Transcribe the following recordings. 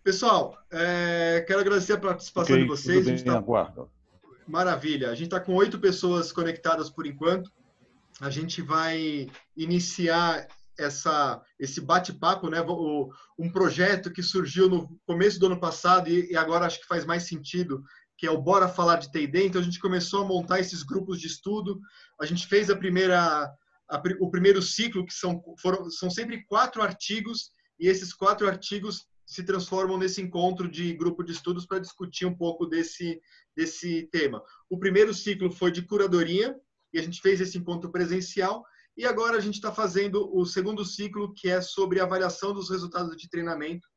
Pessoal, quero agradecer a participação de Ok, tudo vocês. A gente bem, está aguardo. maravilha. A gente está com 8 pessoas conectadas por enquanto. A gente vai iniciar esse bate-papo, né? Um projeto que surgiu no começo do ano passado e agora acho que faz mais sentido, que é o Bora Falar de T&D. Então a gente começou a montar esses grupos de estudo. A gente fez o primeiro ciclo, que são sempre 4 artigos, e esses 4 artigos se transformam nesse encontro de grupo de estudos para discutir um pouco desse tema. O primeiro ciclo foi de curadoria, e a gente fez esse encontro presencial, e agora a gente está fazendo o segundo ciclo, que é sobre avaliação dos resultados de treinamento.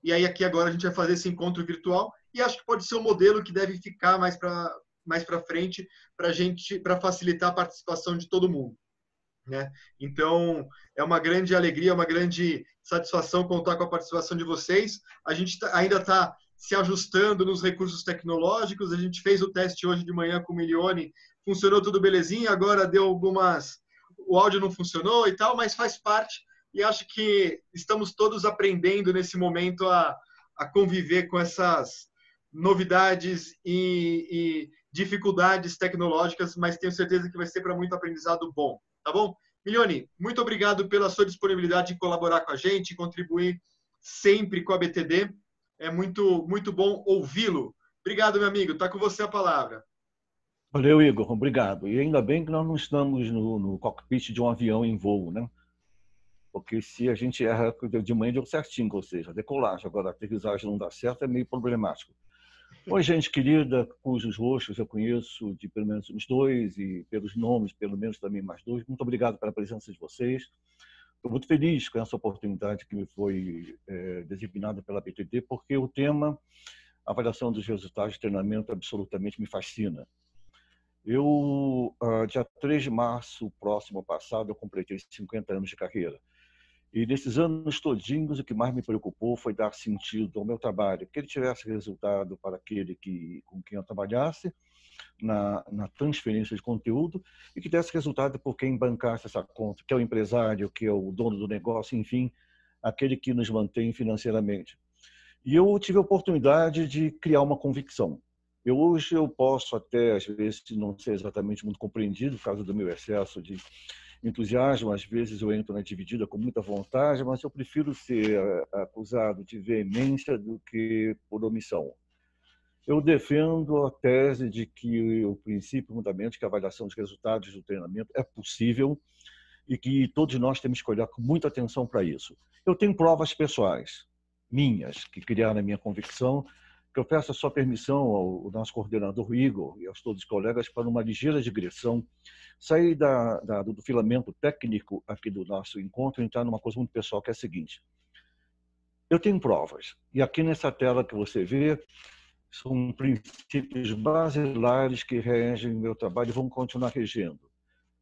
E aí aqui agora a gente vai fazer esse encontro virtual, e acho que pode ser um modelo que deve ficar mais para frente para facilitar a participação de todo mundo. Né? Então, é uma grande alegria, uma grande satisfação contar com a participação de vocês. A gente ainda está se ajustando nos recursos tecnológicos. A gente fez o teste hoje de manhã com o Milione, funcionou tudo belezinha, agora deu o áudio não funcionou e tal, mas faz parte, e acho que estamos todos aprendendo nesse momento a conviver com essas novidades e dificuldades tecnológicas, mas tenho certeza que vai ser para muito aprendizado bom. Tá bom? Milione, muito obrigado pela sua disponibilidade de colaborar com a gente, contribuir sempre com a BTD. É muito, muito bom ouvi-lo. Obrigado, meu amigo. Está com você a palavra. Valeu, Igor, obrigado. E ainda bem que nós não estamos no cockpit de um avião em voo, né? Porque se a gente erra de manhã, deu certinho, ou seja, decolagem. Agora, a aterrissagem não dá certo, é meio problemático. Oi, gente querida, cujos rostos eu conheço de pelo menos uns 2 e pelos nomes, pelo menos também mais 2. Muito obrigado pela presença de vocês. Estou muito feliz com essa oportunidade que me foi designada pela BTD, porque o tema avaliação dos resultados de treinamento absolutamente me fascina. Eu, dia 3 de março próximo passado, eu completei 50 anos de carreira. E nesses anos todinhos, o que mais me preocupou foi dar sentido ao meu trabalho, que ele tivesse resultado para aquele com quem eu trabalhasse, na transferência de conteúdo, e que desse resultado por quem bancasse essa conta, que é o empresário, que é o dono do negócio, enfim, aquele que nos mantém financeiramente. E eu tive a oportunidade de criar uma convicção. Hoje eu posso até, às vezes, não ser exatamente muito compreendido por causa do meu excesso de entusiasmo, às vezes eu entro na dividida com muita vontade, mas eu prefiro ser acusado de veemência do que por omissão. Eu defendo a tese de que o princípio fundamental que a avaliação dos resultados do treinamento é possível e que todos nós temos que olhar com muita atenção para isso. Eu tenho provas pessoais, minhas, que criaram a minha convicção, que eu peço a sua permissão ao nosso coordenador Igor e aos todos os colegas para uma ligeira digressão, sair do filamento técnico aqui do nosso encontro e entrar numa coisa muito pessoal, que é a seguinte. Eu tenho provas, e aqui nessa tela que você vê, são princípios basilares que regem o meu trabalho e vão continuar regendo.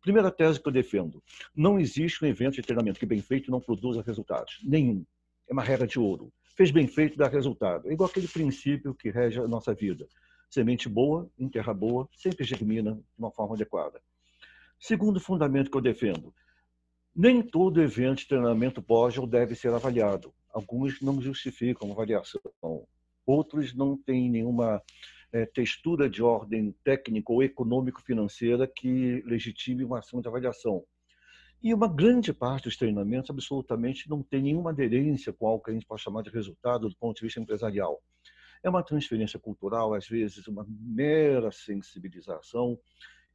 Primeira tese que eu defendo: não existe um evento de treinamento que bem feito não produza resultados. Nenhum. É uma regra de ouro. Fez bem feito, dá resultado. É igual aquele princípio que rege a nossa vida. Semente boa, em terra boa, sempre germina de uma forma adequada. Segundo fundamento que eu defendo: nem todo evento de treinamento pode ou deve ser avaliado. Alguns não justificam avaliação. Outros não têm nenhuma textura de ordem técnica ou econômico-financeira que legitime uma ação de avaliação. E uma grande parte dos treinamentos absolutamente não tem nenhuma aderência com algo que a gente pode chamar de resultado do ponto de vista empresarial. É uma transferência cultural, às vezes uma mera sensibilização,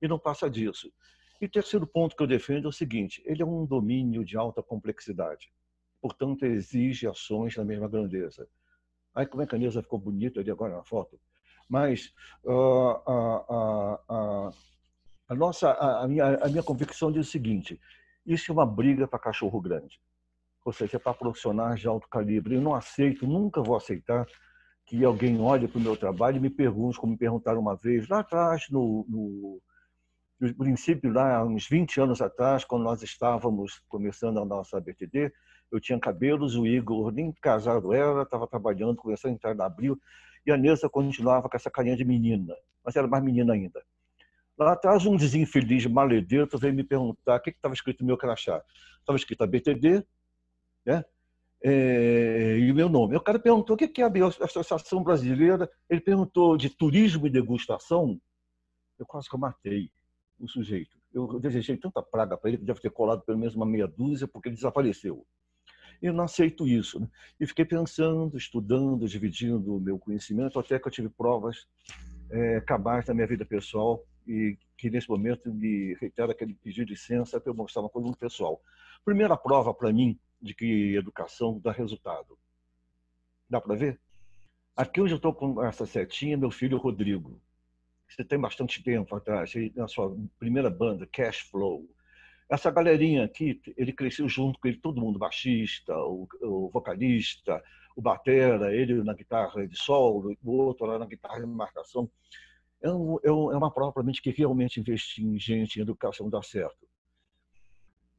e não passa disso. E o terceiro ponto que eu defendo é o seguinte: ele é um domínio de alta complexidade, portanto exige ações na mesma grandeza. Ai, como é que a Nilza ficou bonita ali agora na foto. Mas a minha convicção diz o seguinte: isso é uma briga para cachorro grande. Ou seja, é para profissionais de alto calibre. Eu não aceito, nunca vou aceitar que alguém olhe para o meu trabalho e me pergunte, como me perguntaram uma vez, lá atrás, no princípio, lá uns 20 anos atrás, quando nós estávamos começando a nossa BTD, eu tinha cabelos, o Igor nem casado era, estava trabalhando, começando a entrar em abril, e a Nessa continuava com essa carinha de menina, mas era mais menina ainda. Lá atrás, um desinfeliz maledeto veio me perguntar o que estava escrito no meu crachá. Estava escrito a BTD, né? e o meu nome. O cara perguntou o que é a Associação Brasileira. Ele perguntou de turismo e degustação. Eu quase que eu matei o sujeito. Eu desejei tanta praga para ele que deve ter colado pelo menos uma meia dúzia, porque ele desapareceu. Eu não aceito isso, né? E fiquei pensando, estudando, dividindo o meu conhecimento, até que eu tive provas cabais da minha vida pessoal e que, nesse momento, me reitero aquele pedido de licença para eu mostrar uma coisa muito pessoal. Primeira prova para mim de que educação dá resultado. Dá para ver? Aqui hoje eu estou com essa setinha, meu filho Rodrigo. Você tem bastante tempo atrás, na sua primeira banda, Cash Flow. Essa galerinha aqui, ele cresceu junto com ele, todo mundo, baixista, o vocalista, o batera, ele na guitarra de solo, o outro lá na guitarra de marcação. É uma prova para mim de que realmente investir em gente, em educação dá certo.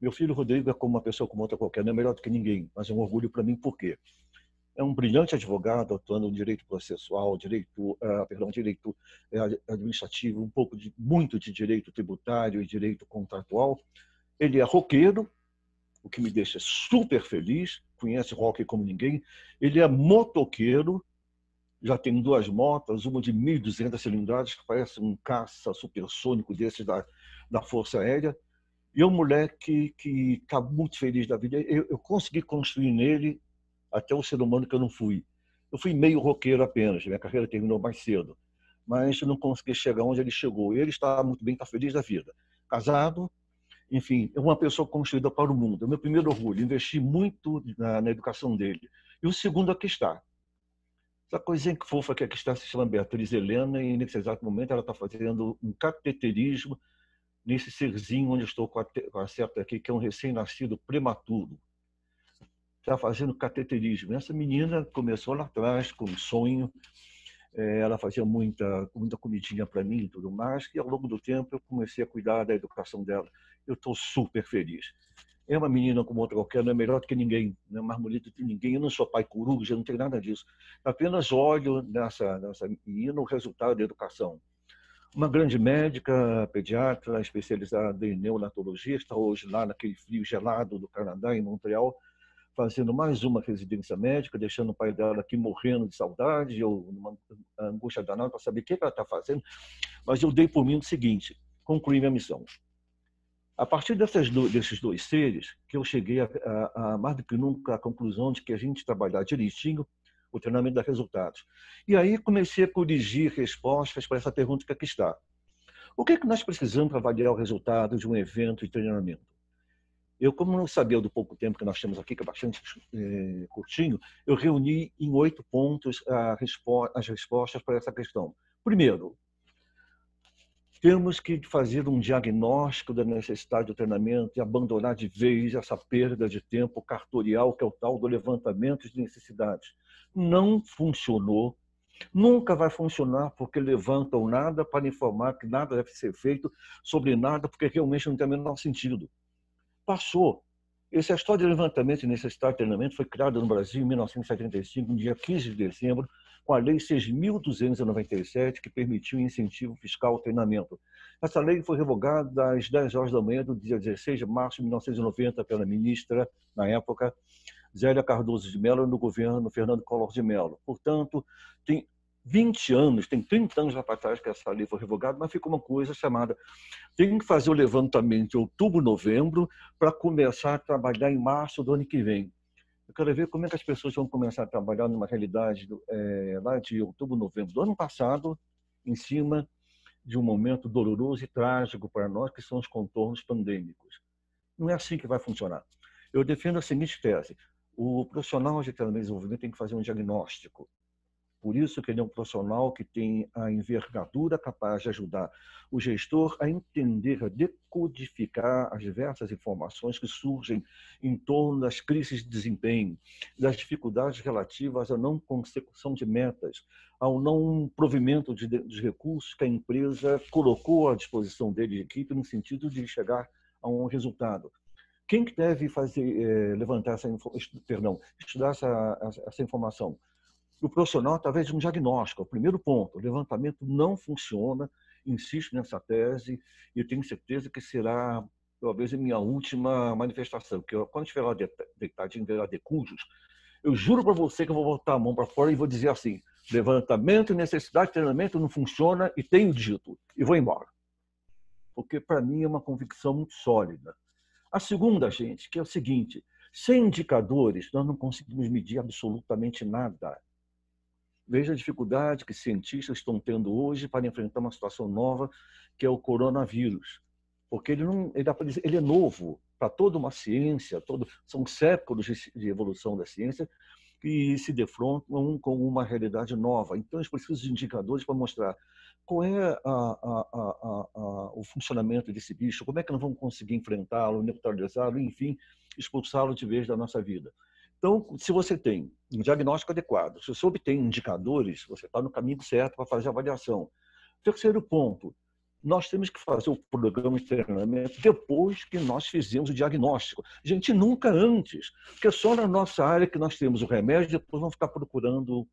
Meu filho Rodrigo é como uma pessoa como outra qualquer, não é melhor do que ninguém, mas é um orgulho para mim, por quê? É um brilhante advogado, atuando no direito processual, direito administrativo, muito de direito tributário e direito contratual. Ele é roqueiro, o que me deixa super feliz, conhece rock como ninguém. Ele é motoqueiro, já tem 2 motos, uma de 1.200 cilindradas, que parece um caça supersônico desses da Força Aérea. E é um moleque que está muito feliz da vida. Eu consegui construir nele até o ser humano que eu não fui. Eu fui meio roqueiro apenas, minha carreira terminou mais cedo, mas eu não consegui chegar onde ele chegou. Ele está muito bem, está feliz da vida. Casado, enfim, é uma pessoa construída para o mundo. É o meu primeiro orgulho, investi muito na educação dele. E o segundo aqui está. Essa coisinha que fofa que aqui está se chama Beatriz Helena e nesse exato momento ela está fazendo um cateterismo nesse serzinho onde eu estou com a seta aqui, que é um recém-nascido prematuro. Está fazendo cateterismo. Essa menina começou lá atrás com um sonho, ela fazia muita comidinha para mim e tudo mais, e ao longo do tempo eu comecei a cuidar da educação dela. Eu estou super feliz. É uma menina como outra qualquer, não é melhor do que ninguém, não é mais bonita do que ninguém. Eu não sou pai coruja, não tenho nada disso. Apenas olho nessa menina o resultado da educação. Uma grande médica, pediatra, especializada em neonatologia, está hoje lá naquele frio gelado do Canadá, em Montreal, fazendo mais uma residência médica, deixando o pai dela aqui morrendo de saudade, ou numa angústia danada para saber o que ela está fazendo. Mas eu dei por mim o seguinte: concluí minha missão. A partir desses 2 seres, que eu cheguei a mais do que nunca à conclusão de que a gente trabalhar direitinho, o treinamento dá resultados. E aí comecei a corrigir respostas para essa pergunta que aqui está. O que é que nós precisamos para avaliar o resultado de um evento de treinamento? Eu, como não sabia do pouco tempo que nós temos aqui, que é bastante curtinho, eu reuni em 8 pontos as respostas para essa questão. Primeiro, temos que fazer um diagnóstico da necessidade do treinamento e abandonar de vez essa perda de tempo cartorial, que é o tal do levantamento de necessidades. Não funcionou, nunca vai funcionar, porque levantam nada para informar que nada deve ser feito sobre nada, porque realmente não tem o menor sentido. Passou. Essa história de levantamento de necessidade de treinamento foi criada no Brasil em 1975, no dia 15 de dezembro, com a Lei 6.297, que permitiu incentivo fiscal ao treinamento. Essa lei foi revogada às 10 horas da manhã do dia 16 de março de 1990 pela ministra, na época, Zélia Cardoso de Mello, no governo Fernando Collor de Mello. Portanto, tem 20 anos, tem 30 anos para trás que essa lei foi revogada, mas fica uma coisa chamada: tem que fazer o levantamento em outubro, novembro, para começar a trabalhar em março do ano que vem. Eu quero ver como é que as pessoas vão começar a trabalhar numa realidade lá de outubro, novembro do ano passado, em cima de um momento doloroso e trágico para nós, que são os contornos pandêmicos. Não é assim que vai funcionar. Eu defendo a seguinte tese: o profissional de treinamento e desenvolvimento tem que fazer um diagnóstico. Por isso que ele é um profissional que tem a envergadura capaz de ajudar o gestor a entender, a decodificar as diversas informações que surgem em torno das crises de desempenho, das dificuldades relativas à não consecução de metas, ao não provimento dos recursos que a empresa colocou à disposição dele de equipe no sentido de chegar a um resultado. Quem que deve estudar essa informação? O profissional, através de um diagnóstico. O primeiro ponto: o levantamento não funciona, insisto nessa tese, e eu tenho certeza que será, talvez, a minha última manifestação, porque quando estiver lá deitadinho, ver lá decujos, Eu juro para você que eu vou botar a mão para fora e vou dizer assim, levantamento e necessidade de treinamento não funciona e tenho dito, e vou embora. Porque para mim é uma convicção muito sólida. A segunda, gente, que é o seguinte, sem indicadores nós não conseguimos medir absolutamente nada. Veja a dificuldade que cientistas estão tendo hoje para enfrentar uma situação nova, que é o coronavírus. Porque ele é novo para toda uma ciência, são séculos de evolução da ciência que se defrontam com uma realidade nova. Então, eles precisam de indicadores para mostrar qual é o funcionamento desse bicho, como é que nós vamos conseguir enfrentá-lo, neutralizá-lo, enfim, expulsá-lo de vez da nossa vida. Então, se você tem um diagnóstico adequado, se você obtém indicadores, você está no caminho certo para fazer a avaliação. Terceiro ponto, nós temos que fazer o programa de treinamento depois que nós fizemos o diagnóstico. Gente, nunca antes, porque é só na nossa área que nós temos o remédio, depois vamos ficar procurando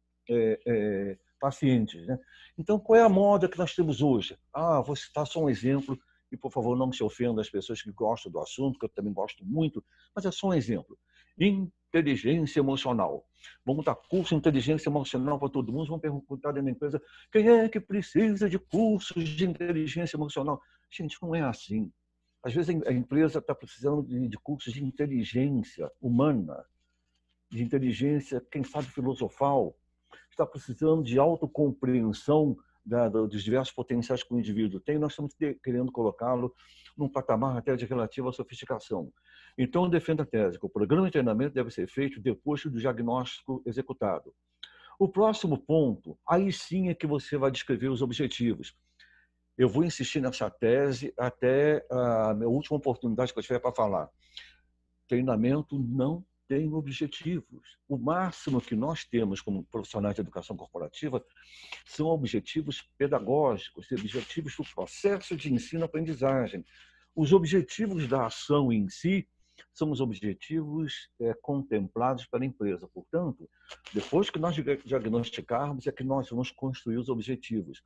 pacientes. Né? Então, qual é a moda que nós temos hoje? Vou citar só um exemplo, e por favor não se ofenda as pessoas que gostam do assunto, que eu também gosto muito, mas é só um exemplo. Inteligência emocional. Vamos dar curso de inteligência emocional para todo mundo, vamos perguntar dentro da empresa quem é que precisa de cursos de inteligência emocional. Gente, não é assim. Às vezes a empresa está precisando de cursos de inteligência humana, de inteligência, quem sabe, filosofal, está precisando de autocompreensão dos diversos potenciais que o indivíduo tem, nós estamos querendo colocá-lo num patamar até de relativa sofisticação. Então, eu defendo a tese que o programa de treinamento deve ser feito depois do diagnóstico executado. O próximo ponto, aí sim é que você vai descrever os objetivos. Eu vou insistir nessa tese até a minha última oportunidade que eu tiver para falar. Treinamento não tem objetivos. O máximo que nós temos como profissionais de educação corporativa são objetivos pedagógicos, objetivos do processo de ensino-aprendizagem. Os objetivos da ação em si são os objetivos contemplados pela empresa. Portanto, depois que nós diagnosticarmos, é que nós vamos construir os objetivos.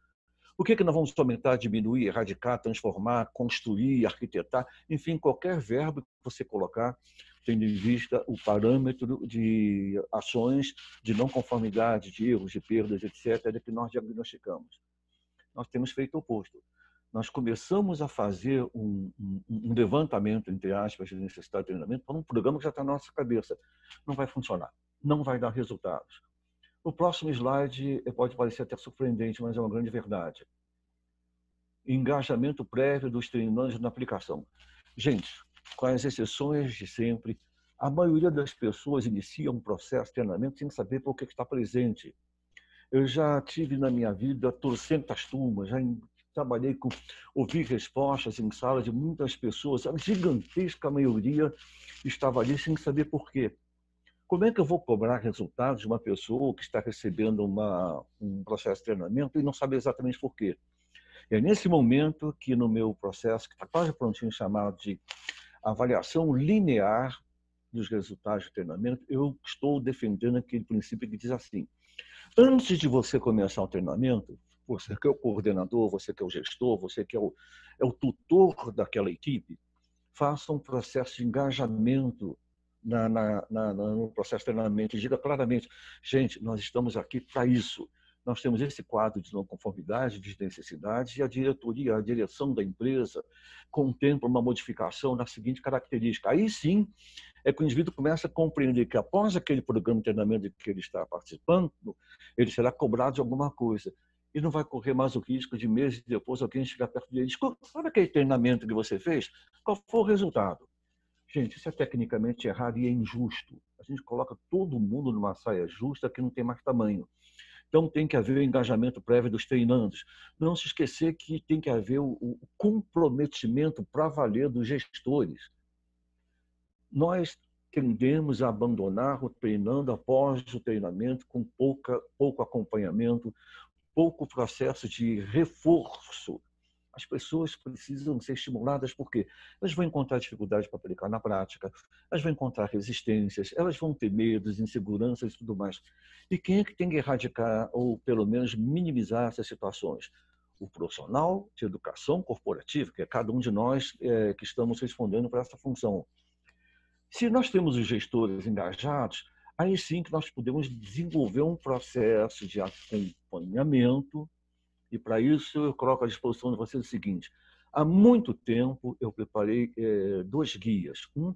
O que nós vamos aumentar, diminuir, erradicar, transformar, construir, arquitetar, enfim, qualquer verbo que você colocar, tendo em vista o parâmetro de ações de não conformidade, de erros, de perdas, etc., que nós diagnosticamos. Nós temos feito o oposto. Nós começamos a fazer um levantamento, entre aspas, de necessidade de treinamento para um programa que já está na nossa cabeça. Não vai funcionar, não vai dar resultados. O próximo slide pode parecer até surpreendente, mas é uma grande verdade. Engajamento prévio dos treinandos na aplicação. Gente, com as exceções de sempre, a maioria das pessoas inicia um processo de treinamento sem saber por que está presente. Eu já tive na minha vida 300 turmas, já trabalhei com ouvir respostas em sala de muitas pessoas, a gigantesca maioria estava ali sem saber por quê. Como é que eu vou cobrar resultados de uma pessoa que está recebendo um processo de treinamento e não sabe exatamente por quê? É nesse momento que no meu processo, que está quase prontinho, chamado de avaliação linear dos resultados do treinamento, eu estou defendendo aquele princípio que diz assim: antes de você começar o treinamento, você que é o coordenador, você que é o gestor, você que é o tutor daquela equipe, faça um processo de engajamento no processo de treinamento e diga claramente: gente, nós estamos aqui para isso. Nós temos esse quadro de não conformidade, de necessidades, e a diretoria, a direção da empresa contempla uma modificação na seguinte característica. Aí sim é que o indivíduo começa a compreender que após aquele programa de treinamento que ele está participando, ele será cobrado de alguma coisa. E não vai correr mais o risco de meses depois alguém chegar perto dele e dizer: sabe aquele treinamento que você fez? Qual foi o resultado? Gente, isso é tecnicamente errado e é injusto. A gente coloca todo mundo numa saia justa que não tem mais tamanho. Então, tem que haver o engajamento prévio dos treinandos. Não se esquecer que tem que haver o comprometimento para valer dos gestores. Nós tendemos a abandonar o treinando após o treinamento com pouco acompanhamento, pouco processo de reforço. As pessoas precisam ser estimuladas porque elas vão encontrar dificuldades para aplicar na prática, elas vão encontrar resistências, elas vão ter medos, inseguranças e tudo mais. E quem é que tem que erradicar ou pelo menos minimizar essas situações? O profissional de educação corporativa, que é cada um de nós que estamos respondendo para essa função. Se nós temos os gestores engajados, aí sim que nós podemos desenvolver um processo de acompanhamento, e para isso eu coloco à disposição de vocês o seguinte: há muito tempo eu preparei 2 guias, um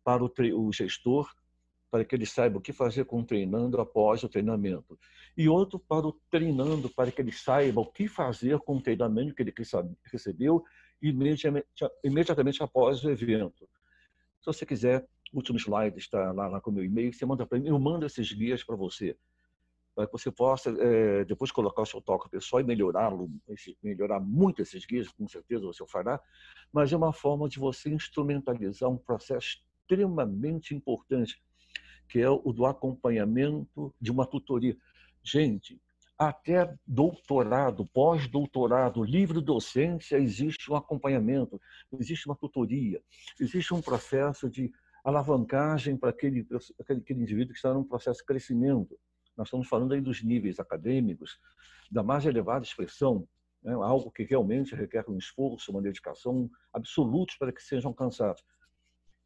para o gestor, para que ele saiba o que fazer com o treinando após o treinamento, e outro para o treinando, para que ele saiba o que fazer com o treinamento que ele recebeu imediatamente após o evento. Se você quiser, o último slide está lá com o meu e-mail, você manda para mim, eu mando esses guias para você, para que você possa depois colocar o seu toque pessoal e melhorar muito esses guias, com certeza você o fará, mas é uma forma de você instrumentalizar um processo extremamente importante, que é o do acompanhamento de uma tutoria. Gente, até doutorado, pós-doutorado, livre-docência, existe um acompanhamento, existe uma tutoria, existe um processo de alavancagem para aquele indivíduo que está num processo de crescimento. Nós estamos falando aí dos níveis acadêmicos, da mais elevada expressão, né? Algo que realmente requer um esforço, uma dedicação absolutos para que sejam alcançados.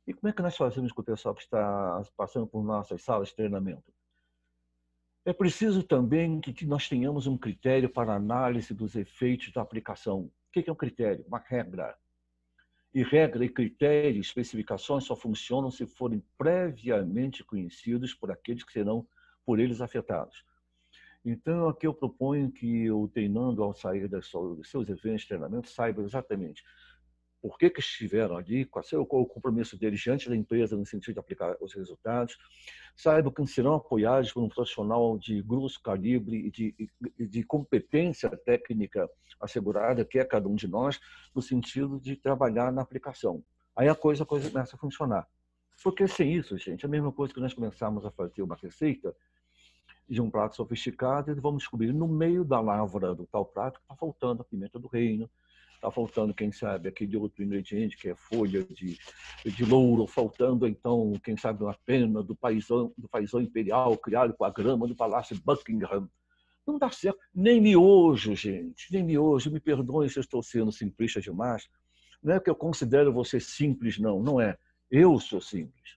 E como é que nós fazemos com o pessoal que está passando por nossas salas de treinamento? É preciso também que nós tenhamos um critério para análise dos efeitos da aplicação. O que é um critério? Uma regra. E regra e critério, especificações só funcionam se forem previamente conhecidos por aqueles que serão por eles afetados. Então, aqui eu proponho que o treinando, ao sair dos seus eventos de treinamento, saiba exatamente por que estiveram ali, qual o compromisso deles diante da empresa no sentido de aplicar os resultados, saibam que serão apoiados por um profissional de grosso calibre e de competência técnica assegurada, que é cada um de nós, no sentido de trabalhar na aplicação. Aí a coisa começa a funcionar. Porque sem isso, gente, é a mesma coisa que nós começarmos a fazer uma receita de um prato sofisticado e vamos descobrir no meio da lavra do tal prato que está faltando a pimenta do reino, está faltando, quem sabe, aquele outro ingrediente que é folha de louro, faltando, então, quem sabe, uma pena do paizão imperial criado com a grama do Palácio de Buckingham. Não dá certo. Nem miojo, gente, nem miojo. Me perdoem se eu estou sendo simplista demais. Não é que eu considero você simples, não. Não é. Eu sou simples.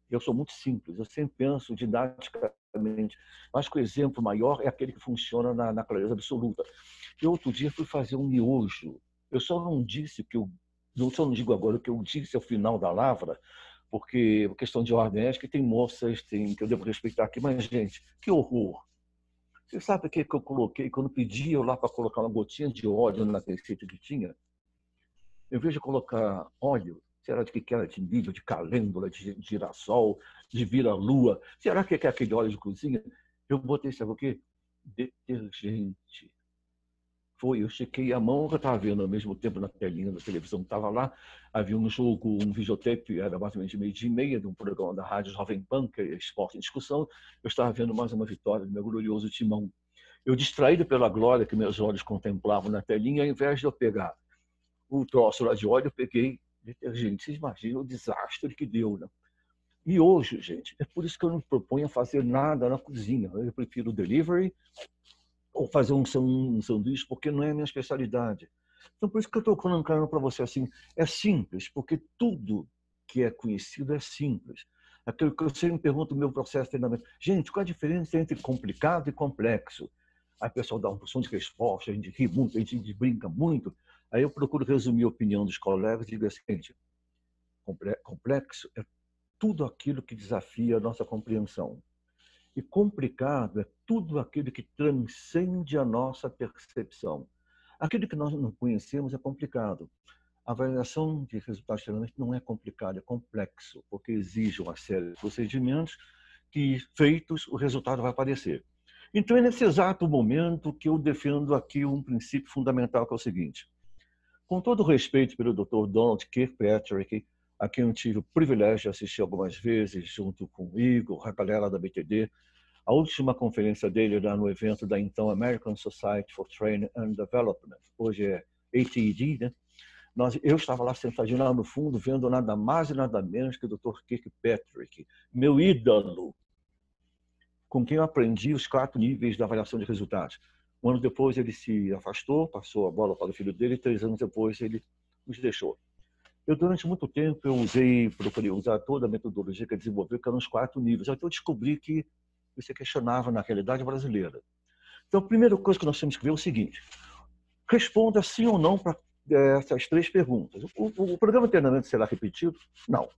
Eu sou muito simples. Eu sempre penso didaticamente. Mas que o exemplo maior é aquele que funciona na clareza absoluta. Eu outro dia fui fazer um miojo. Eu só não disse que eu só não digo agora o que eu disse ao final da lavra, porque questão de ordem ética, tem moças que eu devo respeitar aqui, mas, gente, que horror. Você sabe o que eu coloquei? Quando pedi eu lá para colocar uma gotinha de óleo na receita que tinha, em vez de colocar óleo, será de que era de milho, de calêndula, de girassol, de vira-lua? Será que é aquele óleo de cozinha? Eu botei, sabe o quê? Detergente. Eu chequei a mão, eu estava vendo ao mesmo tempo na telinha da televisão, estava lá, havia um jogo, um videotape, era mais ou menos de 12h30, de um programa da Rádio Jovem Pan, que é Esporte em Discussão. Eu estava vendo mais uma vitória do meu glorioso Timão. Eu, distraído pela glória que meus olhos contemplavam na telinha, ao invés de eu pegar o troço lá de óleo, eu peguei detergente. Vocês imaginam o desastre que deu, né? E hoje, gente, é por isso que eu não me proponho a fazer nada na cozinha. Eu prefiro delivery, ou fazer um sanduíche, porque não é a minha especialidade. Então, por isso que eu estou colocando para você assim, é simples, porque tudo que é conhecido é simples. Aquilo que eu sempre pergunto no meu processo de treinamento. Gente, qual a diferença entre complicado e complexo? Aí o pessoal dá uma porção de resposta, a gente ri muito, a gente brinca muito. Aí eu procuro resumir a opinião dos colegas e digo assim, gente, complexo é tudo aquilo que desafia a nossa compreensão. E complicado é tudo aquilo que transcende a nossa percepção. Aquilo que nós não conhecemos é complicado. A avaliação de resultados geralmente não é complicada, é complexo, porque exige uma série de procedimentos que, feitos, o resultado vai aparecer. Então, é nesse exato momento que eu defendo aqui um princípio fundamental, que é o seguinte. Com todo o respeito pelo Dr. Donald Kirkpatrick, a quem eu tive o privilégio de assistir algumas vezes, junto com o Igor, a galera da BTD, a última conferência dele era no evento da então American Society for Training and Development, hoje é ATD, né? Eu estava lá sentadinho lá no fundo, vendo nada mais e nada menos que o Dr. Kirkpatrick, meu ídolo, com quem eu aprendi os 4 níveis da avaliação de resultados. Um ano depois ele se afastou, passou a bola para o filho dele, e 3 anos depois ele nos deixou. Eu, durante muito tempo, procurei usar toda a metodologia que eu desenvolvi, que eram os 4 níveis. Até eu descobri que isso é questionável na realidade brasileira. Então, a primeira coisa que nós temos que ver é o seguinte: responda sim ou não para essas 3 perguntas. O programa de treinamento será repetido? Não.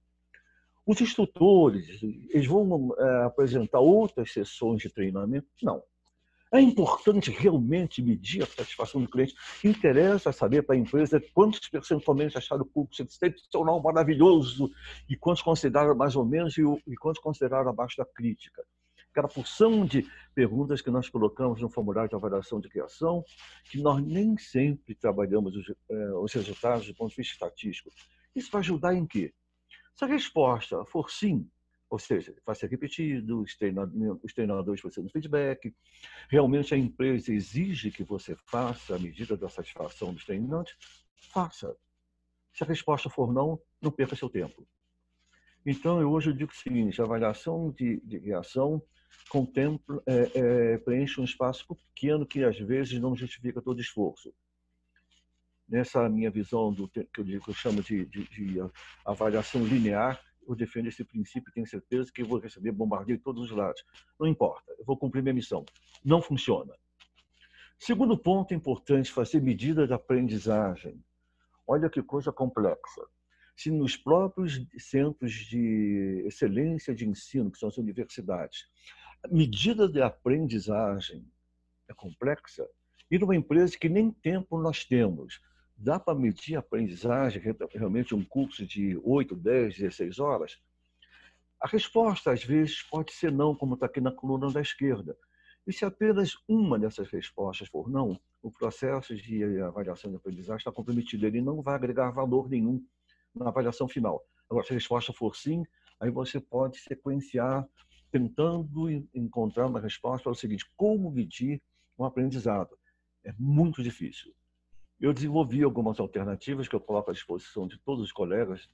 Os instrutores, eles vão apresentar outras sessões de treinamento? Não. É importante realmente medir a satisfação do cliente. Interessa saber para a empresa quantos percentualmente acharam o curso excepcional, maravilhoso, e quantos consideraram mais ou menos e quantos consideraram abaixo da crítica. Aquela porção de perguntas que nós colocamos no formulário de avaliação de criação, que nós nem sempre trabalhamos os resultados do ponto de vista estatístico. Isso vai ajudar em quê? Se a resposta for sim, ou seja, vai ser repetido, os treinadores vão fazendo feedback, realmente a empresa exige que você faça a medida da satisfação dos treinantes, faça. Se a resposta for não, não perca seu tempo. Então, hoje eu digo o seguinte: a avaliação de reação contempla, preenche um espaço pequeno que às vezes não justifica todo esforço. Nessa minha visão que eu chamo de avaliação linear, eu defendo esse princípio e tenho certeza que eu vou receber bombardeio de todos os lados. Não importa, eu vou cumprir minha missão. Não funciona. Segundo ponto importante, fazer medida de aprendizagem. Olha que coisa complexa. Se nos próprios centros de excelência de ensino, que são as universidades, a medida de aprendizagem é complexa, e numa empresa que nem tempo nós temos, dá para medir a aprendizagem, realmente um curso de 8, 10, 16 horas? A resposta, às vezes, pode ser não, como está aqui na coluna da esquerda. E se apenas uma dessas respostas for não, o processo de avaliação de aprendizagem está comprometido. Ele não vai agregar valor nenhum na avaliação final. Agora, se a resposta for sim, aí você pode sequenciar, tentando encontrar uma resposta para o seguinte: como medir um aprendizado? É muito difícil. Eu desenvolvi algumas alternativas que eu coloco à disposição de todos os colegas,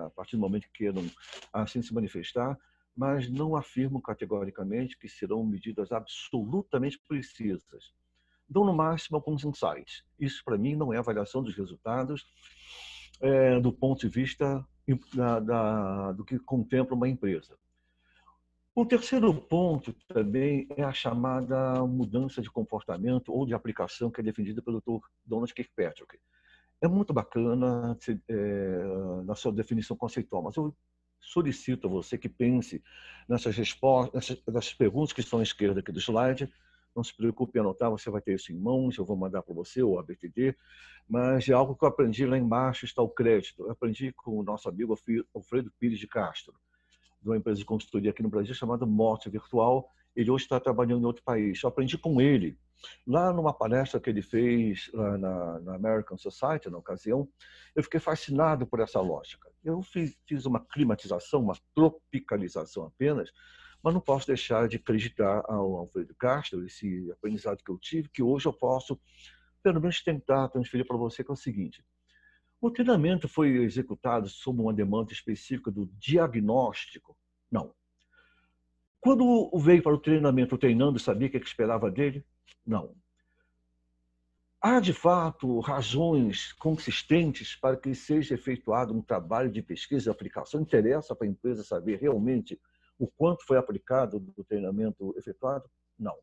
a partir do momento que queiram assim se manifestar, mas não afirmo categoricamente que serão medidas absolutamente precisas. Dou, no máximo, alguns insights. Isso, para mim, não é avaliação dos resultados do ponto de vista do que contempla uma empresa. O terceiro ponto também é a chamada mudança de comportamento ou de aplicação, que é defendida pelo Dr. Donald Kirkpatrick. É muito bacana na sua definição conceitual, mas eu solicito a você que pense nessas respostas, nessas perguntas que estão à esquerda aqui do slide. Não se preocupe em anotar, você vai ter isso em mãos, eu vou mandar para você, ou ABTD, mas é algo que eu aprendi lá embaixo, está o crédito. Eu aprendi com o nosso amigo Alfredo Pires de Castro, de uma empresa de consultoria aqui no Brasil chamada Morte Virtual. Ele hoje está trabalhando em outro país. Eu aprendi com ele, lá numa palestra que ele fez lá na American Society, na ocasião. Eu fiquei fascinado por essa lógica. Eu fiz uma climatização, uma tropicalização apenas, mas não posso deixar de acreditar ao Alfredo Castro, esse aprendizado que eu tive, que hoje eu posso, pelo menos, tentar transferir para você, que é o seguinte: o treinamento foi executado sob uma demanda específica do diagnóstico? Não. Quando veio para o treinamento treinando, sabia o que esperava dele? Não. Há, de fato, razões consistentes para que seja efetuado um trabalho de pesquisa e aplicação? Interessa para a empresa saber realmente o quanto foi aplicado do treinamento efetuado? Não.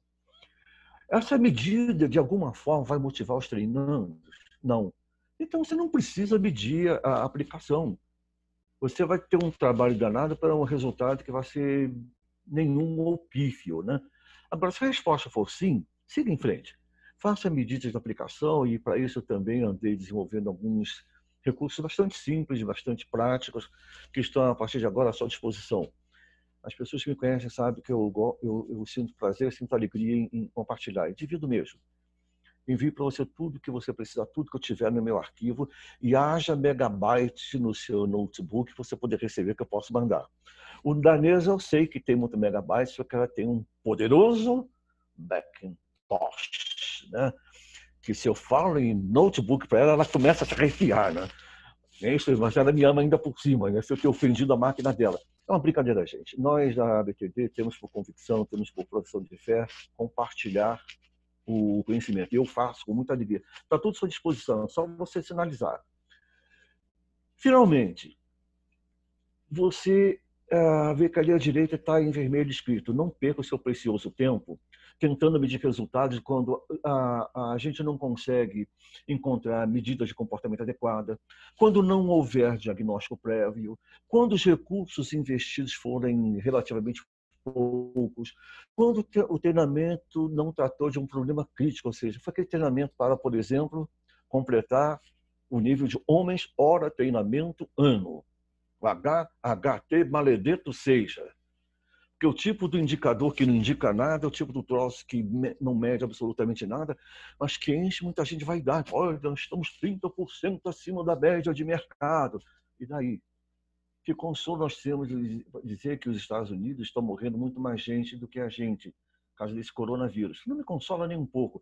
Essa medida, de alguma forma, vai motivar os treinandos? Não. Então, você não precisa medir a aplicação. Você vai ter um trabalho danado para um resultado que vai ser nenhum ou pífio, né? Agora, se a resposta for sim, siga em frente. Faça medidas de aplicação, e para isso eu também andei desenvolvendo alguns recursos bastante simples, bastante práticos, que estão, a partir de agora, à sua disposição. As pessoas que me conhecem sabem que eu sinto prazer, sinto alegria em compartilhar, e divido mesmo. Envio para você tudo que você precisa, tudo que eu tiver no meu arquivo, e haja megabytes no seu notebook que você poder receber, que eu posso mandar. O danês eu sei que tem muito megabytes, porque ela tem um poderoso Macintosh, né? Que se eu falo em notebook para ela, ela começa a se arrepiar, né? É isso, mas ela me ama ainda por cima, né? Se eu ter ofendido a máquina dela. É uma brincadeira, gente. Nós da ABTD temos por convicção, temos por profissão de fé, compartilhar o conhecimento. Eu faço com muita alegria. Está tudo à sua disposição, é só você sinalizar. Finalmente, você vê que ali à direita está em vermelho escrito: não perca o seu precioso tempo tentando medir resultados quando a gente não consegue encontrar medidas de comportamento adequada, quando não houver diagnóstico prévio, quando os recursos investidos forem relativamente poucos, quando o treinamento não tratou de um problema crítico, ou seja, foi aquele treinamento para, por exemplo, completar o nível de homens, hora, treinamento, ano. O HT maledeto seja. Porque o tipo do indicador que não indica nada, o tipo do troço que não mede absolutamente nada, mas que enche muita gente de vaidade. Olha, nós estamos 30% acima da média de mercado. E daí? Que consolo nós temos de dizer que os Estados Unidos estão morrendo muito mais gente do que a gente, por causa desse coronavírus? Não me consola nem um pouco.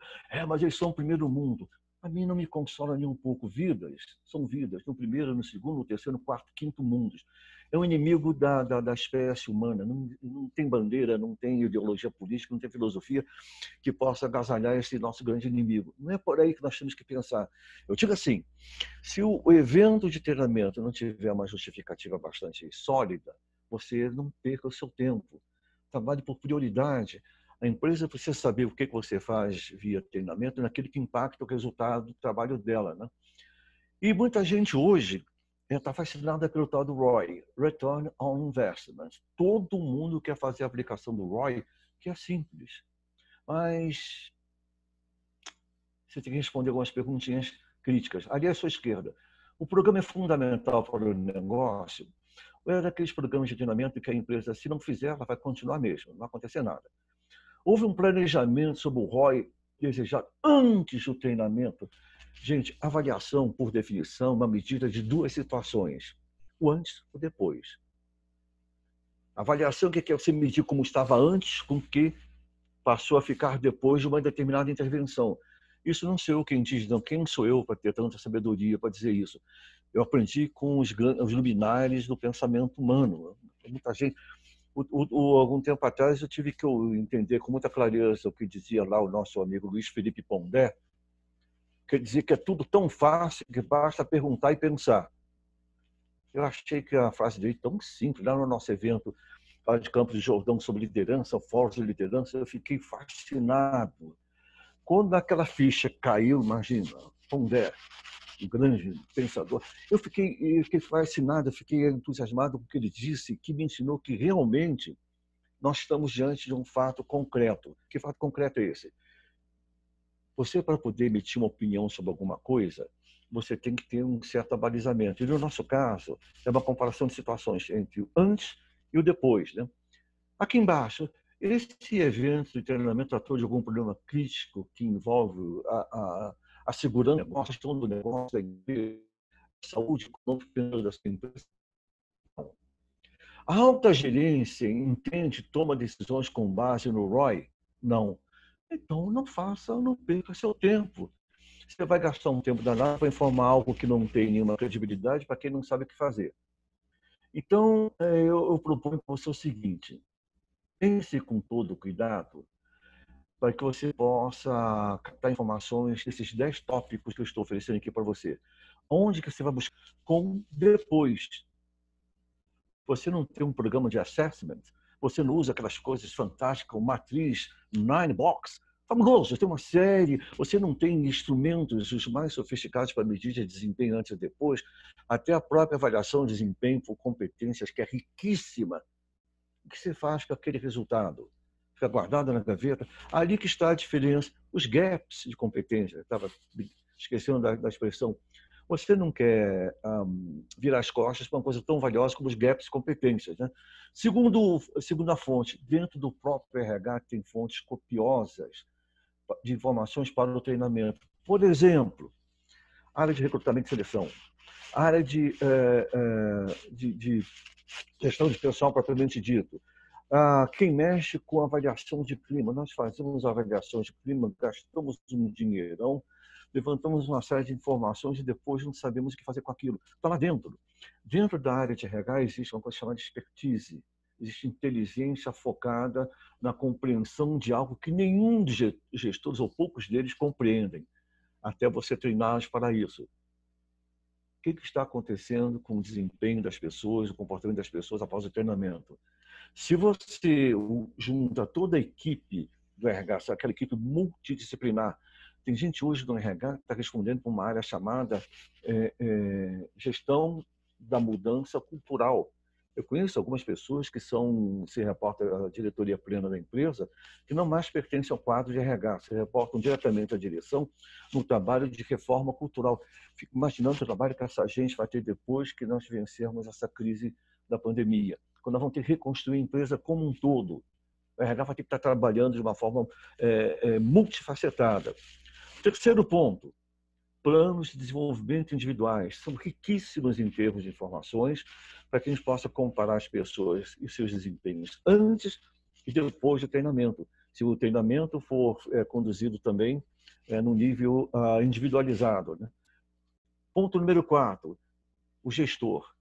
Mas eles são o primeiro mundo. A mim não me consola nem um pouco. Vidas são vidas, no primeiro, no segundo, no terceiro, no quarto, quinto mundos. É um inimigo da espécie humana. Não tem bandeira, não tem ideologia política, não tem filosofia que possa agasalhar esse nosso grande inimigo. Não é por aí que nós temos que pensar. Eu digo assim, se o evento de treinamento não tiver uma justificativa bastante sólida, você não perca o seu tempo. Trabalhe por prioridade. A empresa precisa saber o que você faz via treinamento naquele que impacta o resultado do trabalho dela, né? E muita gente hoje está fascinada pelo tal do ROI, Return on Investment. Todo mundo quer fazer a aplicação do ROI, que é simples. Mas você tem que responder algumas perguntinhas críticas. Ali à sua esquerda. O programa é fundamental para o negócio? Ou é daqueles programas de treinamento que a empresa, se não fizer, ela vai continuar mesmo, não vai acontecer nada? Houve um planejamento sobre o ROI desejado antes do treinamento? Gente, avaliação, por definição, uma medida de duas situações: o antes e o depois. Avaliação, que é você medir como estava antes, com o que passou a ficar depois de uma determinada intervenção. Isso não sou eu quem diz, não. Quem sou eu para ter tanta sabedoria para dizer isso? Eu aprendi com os luminares do pensamento humano. Muita gente. Algum tempo atrás eu tive que entender com muita clareza o que dizia lá o nosso amigo Luiz Felipe Pondé, que dizia que é tudo tão fácil que basta perguntar e pensar. Eu achei que a frase dele tão simples. Lá no nosso evento de Campos de Jordão sobre liderança, fóruns de liderança, eu fiquei fascinado. Quando aquela ficha caiu, imagina, Pondé, um grande pensador, eu fiquei fascinado, eu fiquei entusiasmado com o que ele disse, que me ensinou que realmente nós estamos diante de um fato concreto. Que fato concreto é esse? Você, para poder emitir uma opinião sobre alguma coisa, você tem que ter um certo abalizamento. E no nosso caso, é uma comparação de situações entre o antes e o depois, né? Aqui embaixo, esse evento de treinamento tratou de algum problema crítico que envolve a segurança do negócio, a gestão do negócio, da empresa, a saúde econômica da sua empresa. A alta gerência entende, toma decisões com base no ROI? Não. Então, não faça, não perca seu tempo. Você vai gastar um tempo danado para informar algo que não tem nenhuma credibilidade para quem não sabe o que fazer. Então, eu proponho para você o seguinte: pense com todo cuidado para que você possa captar informações desses 10 tópicos que eu estou oferecendo aqui para você. Onde que você vai buscar? Com depois. Você não tem um programa de assessment, você não usa aquelas coisas fantásticas, matriz, nine box, fabuloso, você tem uma série, você não tem instrumentos os mais sofisticados para medir de desempenho antes e depois, até a própria avaliação de desempenho por competências, que é riquíssima. O que você faz com aquele resultado? Fica guardado na gaveta? Ali que está a diferença, os gaps de competência. Estava esquecendo da expressão. Você não quer virar as costas para uma coisa tão valiosa como os gaps de competências, né? Segunda fonte, dentro do próprio RH tem fontes copiosas de informações para o treinamento. Por exemplo, área de recrutamento e seleção, área de gestão de pessoal propriamente dito. Quem mexe com avaliação de clima, nós fazemos avaliação de clima, gastamos um dinheirão, levantamos uma série de informações e depois não sabemos o que fazer com aquilo. Está lá dentro. Dentro da área de RH existe uma coisa chamada expertise. Existe inteligência focada na compreensão de algo que nenhum dos gestores ou poucos deles compreendem, até você treiná-los para isso. que está acontecendo com o desempenho das pessoas, o comportamento das pessoas após o treinamento. Se você junta toda a equipe do RH, aquela equipe multidisciplinar, tem gente hoje no RH que está respondendo para uma área chamada gestão da mudança cultural. Eu conheço algumas pessoas que se reportam à diretoria plena da empresa, que não mais pertencem ao quadro de RH, se reportam diretamente à direção no trabalho de reforma cultural. Fico imaginando o trabalho que essa gente vai ter depois que nós vencermos essa crise da pandemia, quando nós vamos ter que reconstruir a empresa como um todo. O RH vai ter que estar trabalhando de uma forma multifacetada. Terceiro ponto, planos de desenvolvimento individuais são riquíssimos em termos de informações para que a gente possa comparar as pessoas e seus desempenhos antes e depois do treinamento. Se o treinamento for conduzido também no nível individualizado, né? Ponto número 4, o gestor.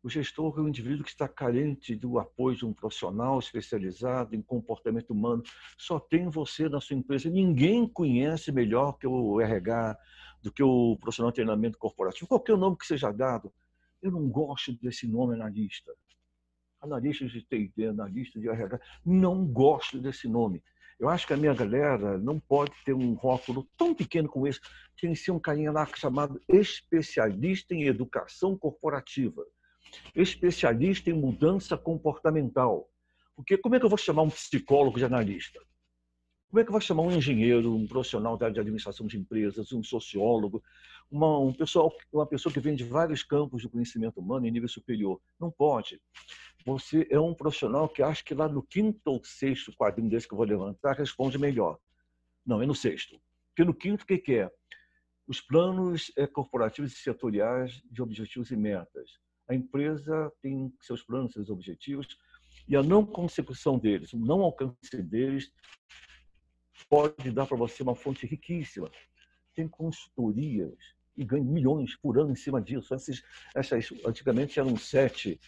O gestor é um indivíduo que está carente do apoio de um profissional especializado em comportamento humano. Só tem você na sua empresa. Ninguém conhece melhor que o RH, do que o profissional de treinamento corporativo. Qualquer nome que seja dado. Eu não gosto desse nome analista. Analista de TI, analista de RH. Não gosto desse nome. Eu acho que a minha galera não pode ter um rótulo tão pequeno como esse. Tem que ser um carinha lá chamado especialista em educação corporativa. Especialista em mudança comportamental. Porque como é que eu vou chamar um psicólogo de analista? Como é que eu vou chamar um engenheiro, um profissional da área de administração de empresas, um sociólogo, uma pessoa que vem de vários campos do conhecimento humano em nível superior? Não pode. Você é um profissional que acha que lá no 5º ou 6º quadrinho desse que eu vou levantar responde melhor. Não, é no 6º. Porque no 5º, o que é? Os planos corporativos e setoriais de objetivos e metas. A empresa tem seus planos, seus objetivos, e a não consecução deles, o não alcance deles, pode dar para você uma fonte riquíssima. Tem consultorias e ganha milhões por ano em cima disso. Essas antigamente eram 7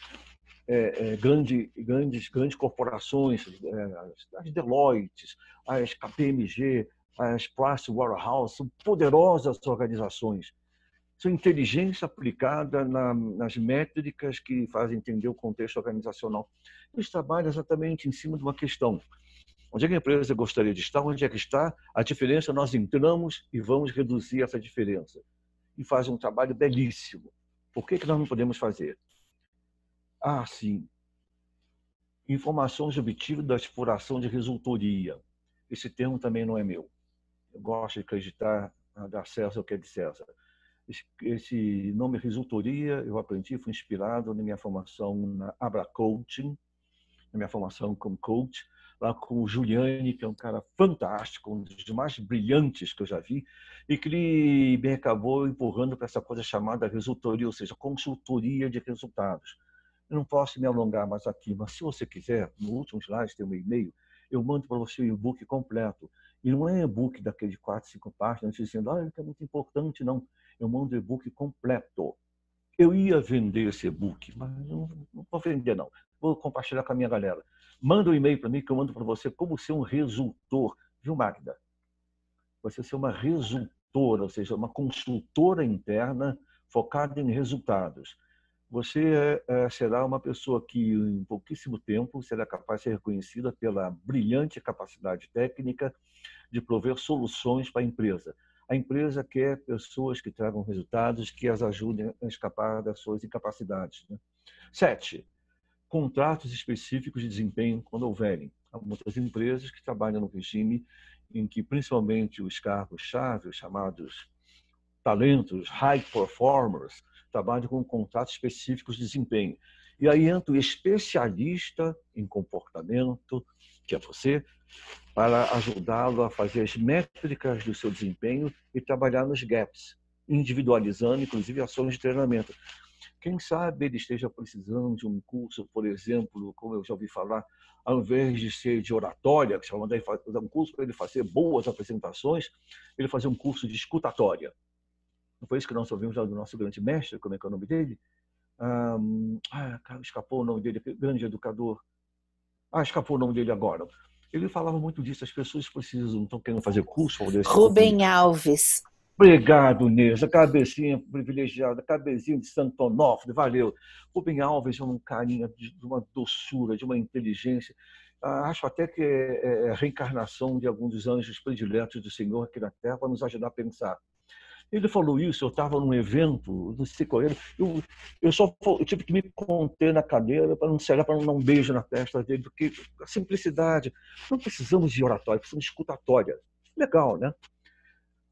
grandes corporações, as Deloitte, as KPMG, as Pricewaterhouse, são poderosas organizações. São inteligência aplicada nas métricas que fazem entender o contexto organizacional. Eles trabalham exatamente em cima de uma questão. Onde é que a empresa gostaria de estar? Onde é que está? A diferença, nós entramos e vamos reduzir essa diferença. E fazem um trabalho belíssimo. Por que nós não podemos fazer? Sim. Informações obtidas da exploração de resultoria. Esse termo também não é meu. Eu gosto de acreditar, dar César o que é de César. Esse nome resultoria eu aprendi, fui inspirado na minha formação na Abra Coaching, na minha formação como coach, lá com o Giuliani, que é um cara fantástico, um dos mais brilhantes que eu já vi, e que ele me acabou empurrando para essa coisa chamada resultoria, ou seja, consultoria de resultados. Eu não posso me alongar mais aqui, mas se você quiser, no último slide tem um e-mail, eu mando para você o e-book completo. E não é e-book daquele 4, 5 páginas, dizendo, que é muito importante, não. Eu mando o e-book completo. Eu ia vender esse e-book, mas não vou vender, não. Vou compartilhar com a minha galera. Manda um e-mail para mim que eu mando para você como ser um resultor. Viu, Magda? Você ser uma resultora, ou seja, uma consultora interna focada em resultados. Você será uma pessoa que, em pouquíssimo tempo, será capaz de ser reconhecida pela brilhante capacidade técnica de prover soluções para a empresa. A empresa quer pessoas que tragam resultados, que as ajudem a escapar das suas incapacidades. 7. Contratos específicos de desempenho quando houverem. Há muitas empresas que trabalham no regime em que, principalmente, os cargos-chave, os chamados talentos, high performers, trabalham com contratos específicos de desempenho. E aí entra o especialista em comportamento, que é você, para ajudá-lo a fazer as métricas do seu desempenho e trabalhar nos gaps, individualizando, inclusive, ações de treinamento. Quem sabe ele esteja precisando de um curso, por exemplo, como eu já ouvi falar, ao invés de ser de oratória, que se mandar fazer um curso para ele fazer boas apresentações, ele fazer um curso de escutatória. Não foi isso que nós ouvimos lá do nosso grande mestre, como é que é o nome dele? Cara, escapou o nome dele, grande educador. Escapou o nome dele agora. Ele falava muito disso, as pessoas precisam, estão querendo fazer curso. Rubem Alves. Obrigado, Inês. A cabecinha privilegiada, a cabecinha de Santo Onofre, valeu. Rubem Alves é um carinha de uma doçura, de uma inteligência. Acho até que é a reencarnação de alguns dos anjos prediletos do Senhor aqui na Terra para nos ajudar a pensar. Ele falou isso, eu estava num evento, não sei qual era, eu tive que me conter na cadeira para não chegar, para não dar um beijo na testa dele, porque a simplicidade, não precisamos de oratória, precisamos de escutatória. Legal, né?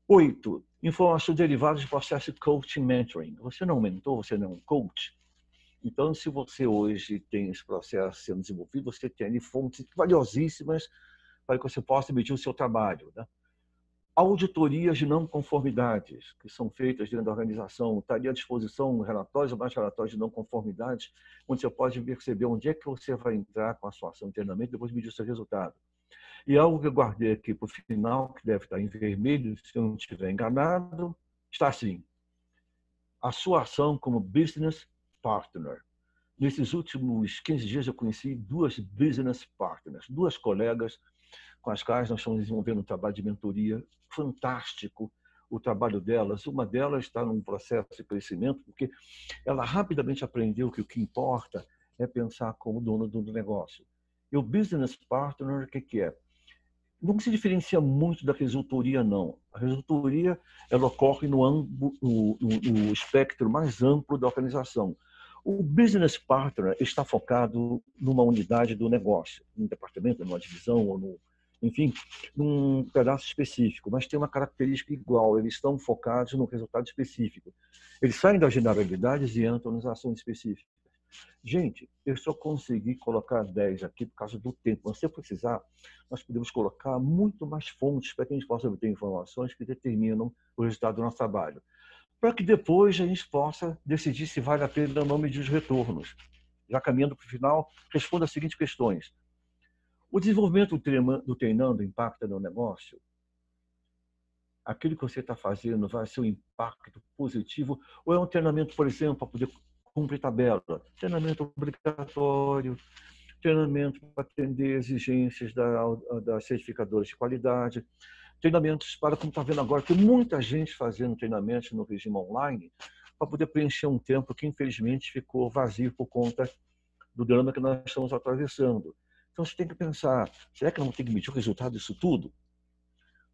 8. Informações derivadas de processo de coaching mentoring. Você não é um mentor, você não é um coach. Então, se você hoje tem esse processo sendo desenvolvido, você tem ali fontes valiosíssimas para que você possa medir o seu trabalho, né? Auditorias de não conformidades, que são feitas dentro da organização, estaria à disposição relatórios ou mais relatórios de não conformidades, onde você pode perceber onde é que você vai entrar com a sua ação de treinamento e depois medir o seu resultado. E algo que eu guardei aqui para o final, que deve estar em vermelho, se eu não estiver enganado, está assim: a sua ação como business partner. Nesses últimos 15 dias eu conheci 2 business partners, 2 colegas com as quais nós estamos desenvolvendo um trabalho de mentoria fantástico. O trabalho delas, uma delas está num processo de crescimento, porque ela rapidamente aprendeu que o que importa é pensar como dono do negócio. E o business partner, o que é? Não se diferencia muito da resultoria, não. A resultoria ela ocorre no espectro mais amplo da organização. O business partner está focado numa unidade do negócio, num departamento, numa divisão, ou enfim, num pedaço específico, mas tem uma característica igual, eles estão focados no resultado específico. Eles saem das generalidades e entram nas ações específicas. Gente, eu só consegui colocar 10 aqui por causa do tempo. Mas se precisar, nós podemos colocar muito mais fontes para que a gente possa obter informações que determinam o resultado do nosso trabalho. Para que depois a gente possa decidir se vale a pena ou não medir os retornos. Já caminhando para o final, responda as seguintes questões. O desenvolvimento do treinando impacta no negócio? Aquilo que você está fazendo vai ser um impacto positivo? Ou é um treinamento, por exemplo, para poder cumprir tabela? Treinamento obrigatório, treinamento para atender exigências das certificadoras de qualidade, treinamentos para, como está vendo agora, tem muita gente fazendo treinamentos no regime online para poder preencher um tempo que, infelizmente, ficou vazio por conta do drama que nós estamos atravessando. Então, você tem que pensar, será que não tem que medir o resultado disso tudo?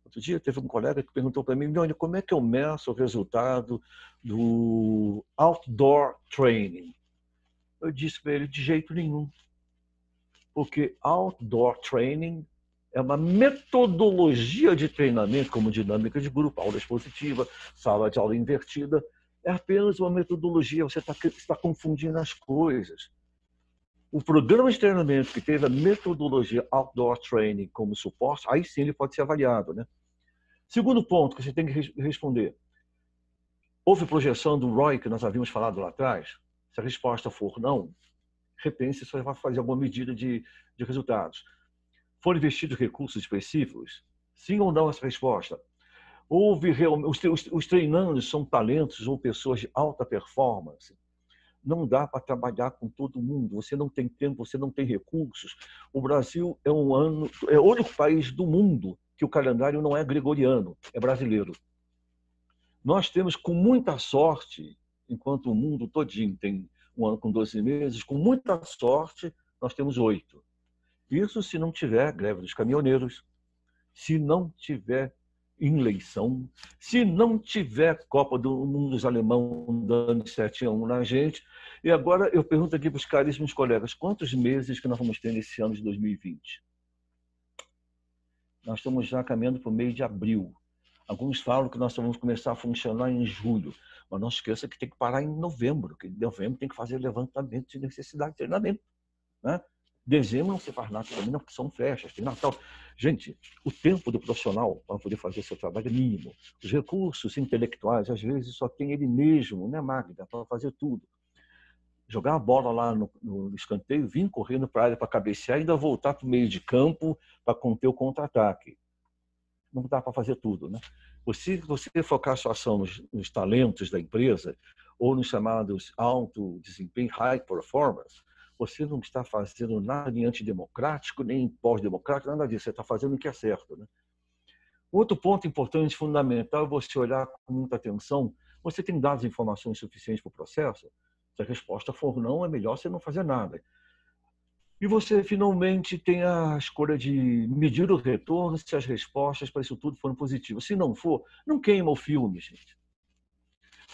Outro dia teve um colega que perguntou para mim, Leone, como é que eu meço o resultado do outdoor training? Eu disse para ele, de jeito nenhum. Porque outdoor training é uma metodologia de treinamento, como dinâmica de grupo, aula expositiva, sala de aula invertida. É apenas uma metodologia, você está confundindo as coisas. O programa de treinamento que teve a metodologia outdoor training como suporte, aí sim ele pode ser avaliado, né? Segundo ponto que você tem que responder. Houve projeção do ROI que nós havíamos falado lá atrás? Se a resposta for não, repense se você vai fazer alguma medida de resultados. Foram investidos recursos específicos? Sim ou não essa resposta? Houve os treinandos são talentos ou pessoas de alta performance? Não dá para trabalhar com todo mundo. Você não tem tempo, você não tem recursos. O Brasil é o único país do mundo que o calendário não é gregoriano, é brasileiro. Nós temos, com muita sorte, enquanto o mundo todinho tem um ano com 12 meses, com muita sorte, nós temos 8. Isso se não tiver greve dos caminhoneiros, se não tiver eleição, se não tiver Copa do Mundo dos Alemães dando 7-1 na gente. E agora eu pergunto aqui para os caríssimos colegas, quantos meses que nós vamos ter nesse ano de 2020? Nós estamos já caminhando para o mês de abril. Alguns falam que nós vamos começar a funcionar em julho, mas não esqueça que tem que parar em novembro, que em novembro tem que fazer levantamento de necessidade de treinamento, né? Dezembro não se faz nada também, não, porque são festas, tem Natal. Gente, o tempo do profissional para poder fazer seu trabalho é mínimo. Os recursos intelectuais, às vezes, só tem ele mesmo, né, Magda, para fazer tudo. Jogar a bola lá no escanteio, vir correndo para a área para cabecear e ainda voltar para o meio de campo para conter o contra-ataque. Não dá para fazer tudo, né? Se você focar a sua ação nos talentos da empresa ou nos chamados alto desempenho, high performance, você não está fazendo nada nem antidemocrático, nem pós-democrático, nada disso. Você está fazendo o que é certo, né? Outro ponto importante, fundamental, é você olhar com muita atenção. Você tem dados e informações suficientes para o processo? Se a resposta for não, é melhor você não fazer nada. E você finalmente tem a escolha de medir o retorno se as respostas para isso tudo foram positivas. Se não for, não queima o filme, gente.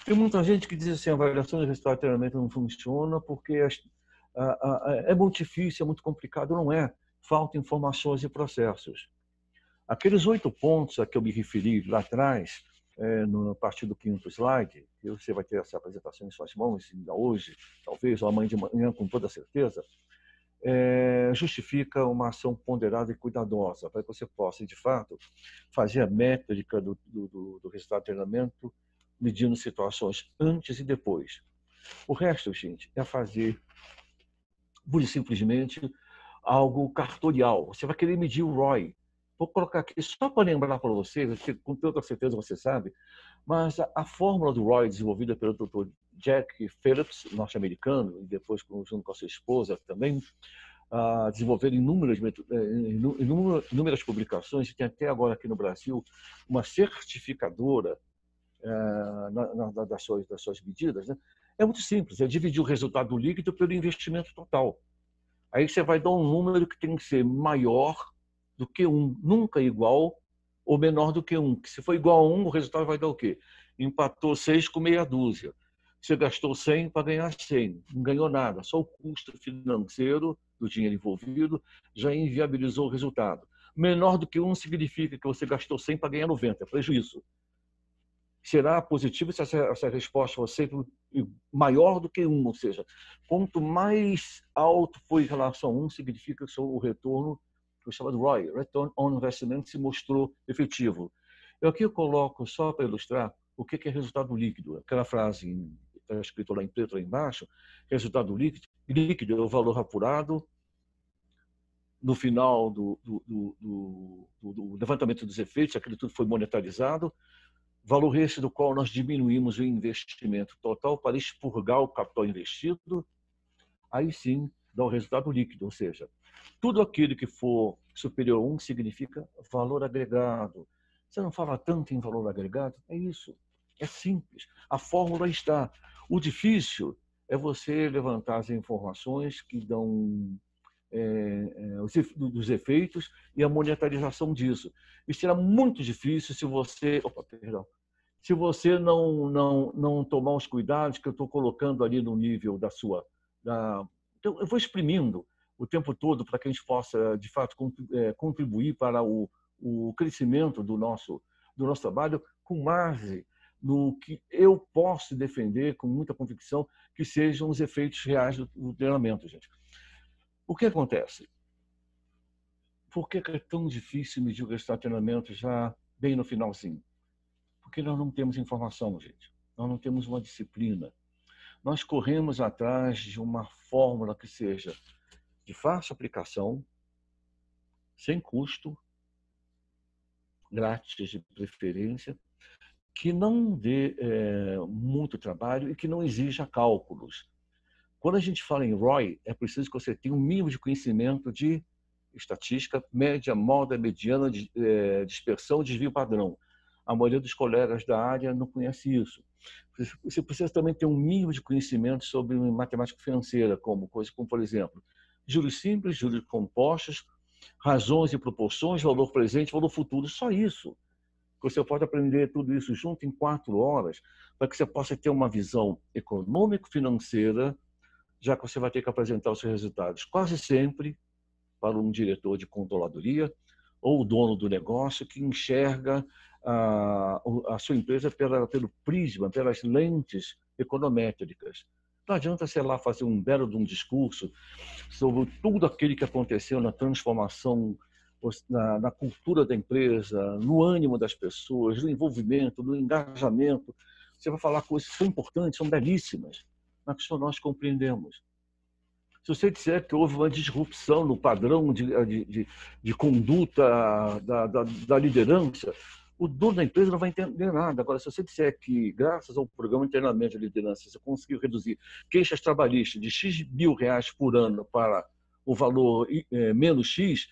Tem muita gente que diz assim, a avaliação de resultado de treinamento não funciona porque é muito difícil, é muito complicado. Não é. Faltam informações e processos. Aqueles 8 pontos a que eu me referi lá atrás, a partir do 5º slide, que você vai ter essa apresentação em suas mãos, ainda hoje, talvez, ou amanhã de manhã, com toda certeza, justifica uma ação ponderada e cuidadosa, para que você possa, de fato, fazer a métrica do resultado do treinamento, medindo situações antes e depois. O resto, gente, é fazer, pura e simplesmente, algo cartorial. Você vai querer medir o ROI. Vou colocar aqui só para lembrar para vocês, que com toda certeza você sabe, mas a fórmula do ROI desenvolvida pelo Dr. Jack Phillips, norte-americano, e depois junto com a sua esposa também, desenvolveram inúmeras publicações, e tem até agora aqui no Brasil uma certificadora das suas medidas, né? É muito simples, é dividir o resultado líquido pelo investimento total. Aí você vai dar um número que tem que ser maior do que 1, nunca igual ou menor do que 1. Se for igual a 1, o resultado vai dar o quê? Empatou 6 com meia dúzia. Você gastou 100 para ganhar 100, não ganhou nada. Só o custo financeiro do dinheiro envolvido já inviabilizou o resultado. Menor do que 1 significa que você gastou 100 para ganhar 90, é prejuízo. Será positivo se essa resposta for sempre maior do que 1, ou seja, quanto mais alto for em relação a 1, significa que o retorno, que eu chamo de ROI, Return on Investment, se mostrou efetivo. Aqui eu coloco, só para ilustrar, o que é resultado líquido. Aquela frase está escrito lá em preto, lá embaixo, resultado líquido é o valor apurado no final do levantamento dos efeitos, aquilo tudo foi monetarizado, valor esse do qual nós diminuímos o investimento total para expurgar o capital investido, aí sim dá o resultado líquido, ou seja, tudo aquilo que for superior a 1 significa valor agregado. Você não fala tanto em valor agregado? É isso, é simples. A fórmula está. O difícil é você levantar as informações que dão dos efeitos e a monetarização disso. Isso será muito difícil se você... Se você não tomar os cuidados que eu estou colocando ali no nível da sua... Então, eu vou exprimindo o tempo todo para que a gente possa, de fato, contribuir para o crescimento do nosso trabalho com base no que eu posso defender com muita convicção que sejam os efeitos reais do treinamento, gente. O que acontece? Por que é tão difícil medir o resultado do treinamento já bem no finalzinho? Porque nós não temos informação, gente. Nós não temos uma disciplina. Nós corremos atrás de uma fórmula que seja de fácil aplicação, sem custo, grátis de preferência, que não dê muito trabalho e que não exija cálculos. Quando a gente fala em ROI, é preciso que você tenha um mínimo de conhecimento de estatística, média, moda, mediana, dispersão, desvio padrão. A maioria dos colegas da área não conhece isso. Você precisa também ter um mínimo de conhecimento sobre matemática financeira, como coisas como, por exemplo, juros simples, juros compostos, razões e proporções, valor presente, valor futuro. Só isso. Você pode aprender tudo isso junto em 4 horas, para que você possa ter uma visão econômico-financeira, já que você vai ter que apresentar os seus resultados quase sempre para um diretor de controladoria ou o dono do negócio que enxerga a sua empresa pelo prisma, pelas lentes econométricas. Não adianta, sei lá, fazer um belo de um discurso sobre tudo aquilo que aconteceu na transformação, na cultura da empresa, no ânimo das pessoas, no envolvimento, no engajamento. Você vai falar coisas que são importantes, são belíssimas, mas que só nós compreendemos. Se você disser que houve uma disrupção no padrão de conduta da liderança, o dono da empresa não vai entender nada. Agora, se você disser que, graças ao programa de treinamento de liderança, você conseguiu reduzir queixas trabalhistas de X mil reais por ano para o valor menos X,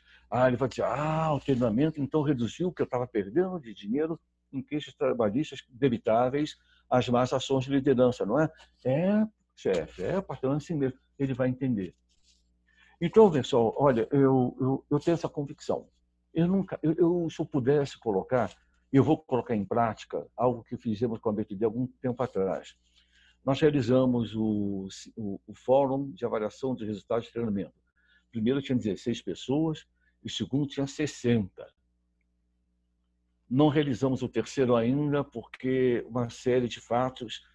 Ele vai dizer, o treinamento então reduziu o que eu estava perdendo de dinheiro em queixas trabalhistas debitáveis às más ações de liderança, não é? Chefe, patrão, assim mesmo. Ele vai entender. Então, pessoal, olha, eu tenho essa convicção. Se eu pudesse colocar, eu vou colocar em prática algo que fizemos com a BTD algum tempo atrás. Nós realizamos o Fórum de Avaliação de Resultados de Treinamento. Primeiro tinha 16 pessoas, e o segundo tinha 60. Não realizamos o terceiro ainda, porque uma série de fatos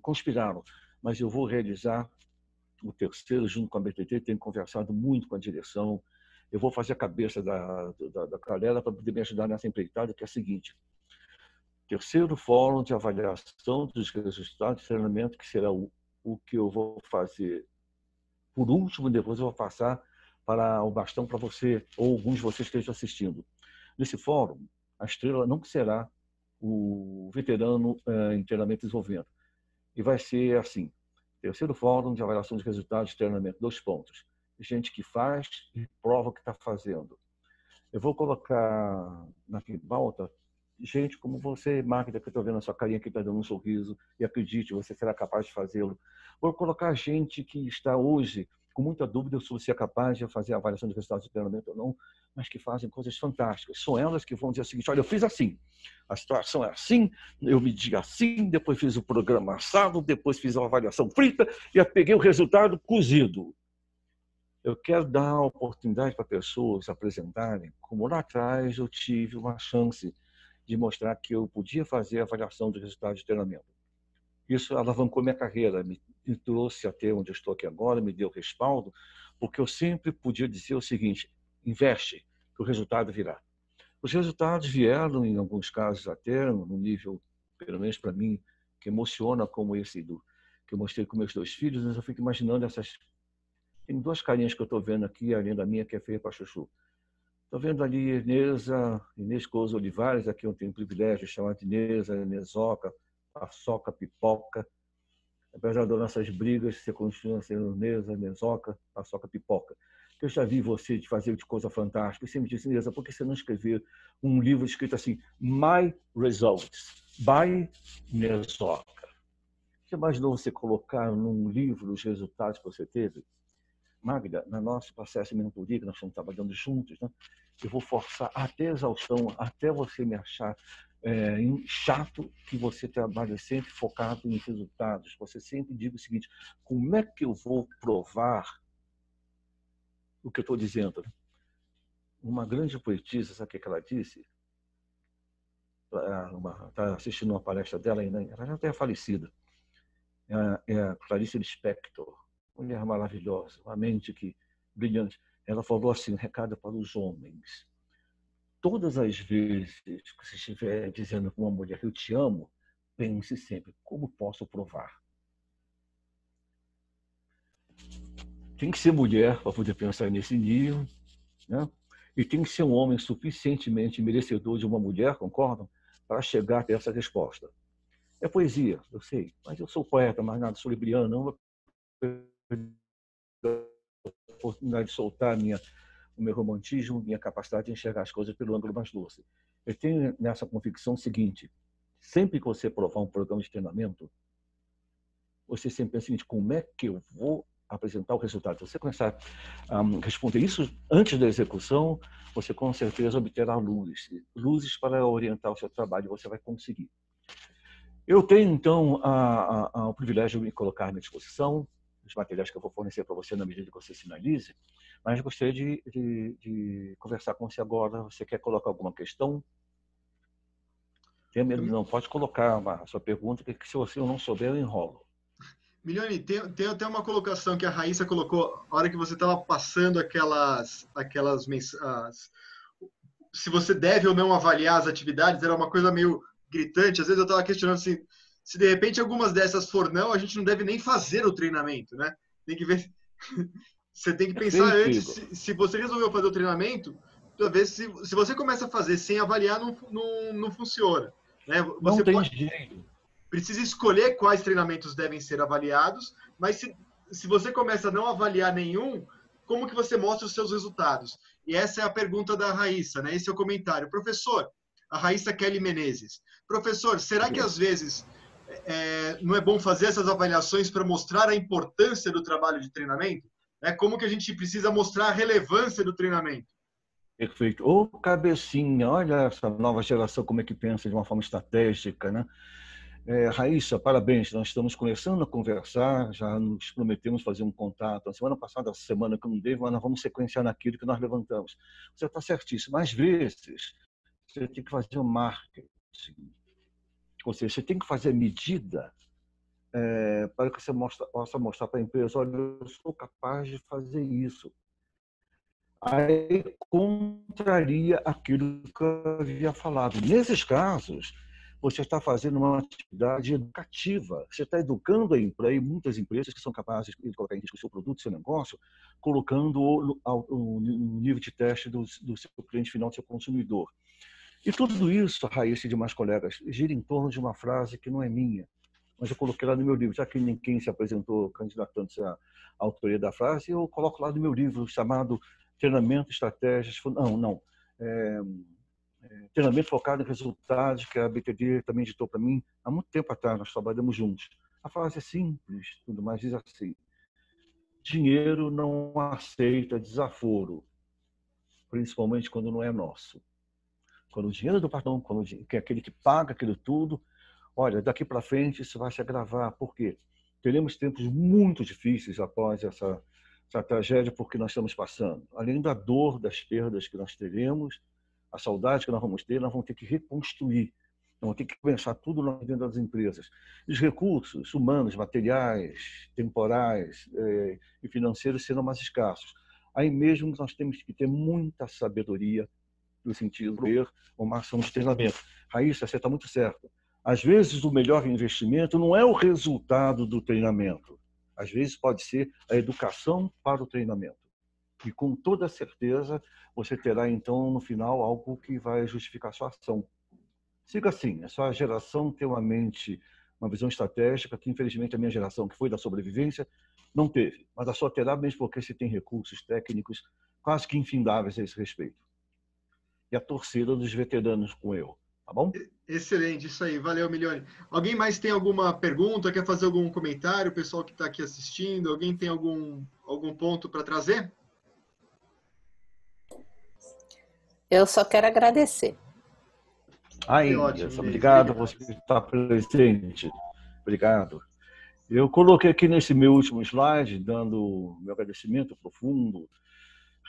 conspiraram. Mas eu vou realizar o terceiro junto com a BTT, tenho conversado muito com a direção. Eu vou fazer a cabeça da galera para poder me ajudar nessa empreitada, que é a seguinte. Terceiro Fórum de Avaliação dos Resultados de Treinamento, que será o que eu vou fazer por último, depois eu vou passar para o bastão para você, ou alguns de vocês que estejam assistindo. Nesse fórum, a estrela não será o veterano em treinamento e desenvolvimento. E vai ser assim, terceiro fórum de avaliação de resultados de treinamento, 2 pontos. Gente que faz e prova o que está fazendo. Eu vou colocar na pauta gente como você, Magda, que eu estou vendo a sua carinha que está dando um sorriso, e acredite, você será capaz de fazê-lo. Vou colocar gente que está hoje com muita dúvida se você é capaz de fazer a avaliação de resultados de treinamento ou não, mas que fazem coisas fantásticas. São elas que vão dizer o seguinte, olha, eu fiz assim, a situação é assim, eu medi assim, depois fiz o programa assado, depois fiz a avaliação frita e peguei o resultado cozido. Eu quero dar a oportunidade para pessoas apresentarem como lá atrás eu tive uma chance de mostrar que eu podia fazer a avaliação de resultados de treinamento. Isso alavancou minha carreira, me trouxe até onde eu estou aqui agora, me deu respaldo, porque eu sempre podia dizer o seguinte, investe, que o resultado virá. Os resultados vieram, em alguns casos até, no nível, pelo menos para mim, que emociona como esse que eu mostrei com meus 2 filhos, mas eu fico imaginando essas... Tem 2 carinhas que eu estou vendo aqui, além da minha, que é feia para chuchu. Estou vendo ali Inês Couso Olivares, aqui eu tenho o privilégio de chamar de Inesoca, Paçoca, Pipoca. Apesar das nossas brigas, você continua sendo Inesoca, Paçoca, Pipoca. Eu já vi você de fazer de coisa fantástica. Você me disse, Inesa, por que você não escrever um livro escrito assim, My Results, by Inesoca? Você imaginou você colocar num livro os resultados que você teve? Magda, no nosso processo de mentoria, que nós estamos trabalhando juntos, né? Eu vou forçar até a exaustão, até você me achar chato, que você trabalhe sempre focado em resultados. Você sempre diga o seguinte, como é que eu vou provar o que eu estou dizendo? Uma grande poetisa, sabe o que ela disse? Está assistindo uma palestra dela, ela já até falecida. É a Clarice Lispector. Mulher maravilhosa, uma mente brilhante. Ela falou assim, um recado para os homens. Todas as vezes que você estiver dizendo para uma mulher eu te amo, pense sempre, como posso provar? Tem que ser mulher para poder pensar nesse nível, né? E tem que ser um homem suficientemente merecedor de uma mulher, concordam? Para chegar até essa resposta. É poesia, eu sei, mas eu sou poeta, mas nada, sou libriano, não oportunidade de soltar o meu romantismo, minha capacidade de enxergar as coisas pelo ângulo mais doce. Eu tenho nessa convicção o seguinte, sempre que você provar um programa de treinamento, você sempre pensa o seguinte, como é que eu vou apresentar o resultado? Se você começar a responder isso antes da execução, você com certeza obterá luzes para orientar o seu trabalho, você vai conseguir. Eu tenho, então, o privilégio de me colocar à disposição, os materiais que eu vou fornecer para você na medida que você sinalize, mas gostaria de conversar com você agora. Você quer colocar alguma questão? Não, pode colocar a sua pergunta, que se você não souber, eu enrolo. Milione, tem até uma colocação que a Raíssa colocou, a hora que você estava passando aquelas mensagens, se você deve ou não avaliar as atividades, era uma coisa meio gritante. Às vezes eu estava questionando assim, se de repente algumas dessas for não, a gente não deve nem fazer o treinamento, né? Tem que ver. Você tem que pensar antes, se você resolveu fazer o treinamento, talvez se você começa a fazer sem avaliar, não funciona. Né? Você não tem jeito. Precisa escolher quais treinamentos devem ser avaliados, mas se você começa a não avaliar nenhum, como que você mostra os seus resultados? E essa é a pergunta da Raíssa, né? Esse é o comentário. Professor, a Raíssa Kelly Menezes. Professor, será que às vezes não é bom fazer essas avaliações para mostrar a importância do trabalho de treinamento? Como que a gente precisa mostrar a relevância do treinamento? Perfeito. Ô, cabecinha, olha essa nova geração como é que pensa de uma forma estratégica, né? Raíssa, parabéns. Nós estamos começando a conversar, já nos prometemos fazer um contato. Na semana passada, essa semana que eu não dei, mas nós vamos sequenciar naquilo que nós levantamos. Você está certíssimo. Às vezes, você tem que fazer o marketing. Ou seja, você tem que fazer medida para que você possa mostrar para a empresa, olha, eu sou capaz de fazer isso. Aí contraria aquilo que eu havia falado. Nesses casos, você está fazendo uma atividade educativa. Você está educando muitas empresas que são capazes de colocar em risco o seu produto, o seu negócio, colocando no nível de teste do seu cliente final, do seu consumidor. E tudo isso, Raíssa e demais colegas, gira em torno de uma frase que não é minha, mas eu coloquei lá no meu livro. Já que ninguém se apresentou candidatando-se à autoria da frase, eu coloco lá no meu livro chamado Treinamento, Estratégias... Treinamento focado em resultados, que a BTD também editou para mim há muito tempo atrás, nós trabalhamos juntos. A frase é simples, tudo mais diz assim: dinheiro não aceita desaforo, principalmente quando não é nosso. Quando o dinheiro do patrão, que é aquele que paga aquilo tudo, olha, daqui para frente isso vai se agravar. Por quê? Teremos tempos muito difíceis após essa tragédia porque nós estamos passando. Além da dor, das perdas que nós teremos, a saudade que nós vamos ter que reconstruir. Nós vamos ter que pensar tudo lá dentro das empresas. Os recursos humanos, materiais, temporais e financeiros serão mais escassos. Aí mesmo nós temos que ter muita sabedoria no sentido de ver uma ação de treinamento. Raíssa, você está muito certa. Às vezes, o melhor investimento não é o resultado do treinamento. Às vezes, pode ser a educação para o treinamento. E, com toda certeza, você terá, então, no final, algo que vai justificar a sua ação. Siga assim. A sua geração tem uma visão estratégica que, infelizmente, a minha geração, que foi da sobrevivência, não teve. Mas a sua terá, mesmo porque você tem recursos técnicos quase que infindáveis a esse respeito. E a torcida dos veteranos com eu. Tá bom? Excelente, isso aí. Valeu, Milione. Alguém mais tem alguma pergunta? Quer fazer algum comentário? O pessoal que está aqui assistindo, alguém tem algum ponto para trazer? Eu só quero agradecer. Aí, obrigado por você estar presente. Obrigado. Eu coloquei aqui nesse meu último slide, dando meu agradecimento profundo,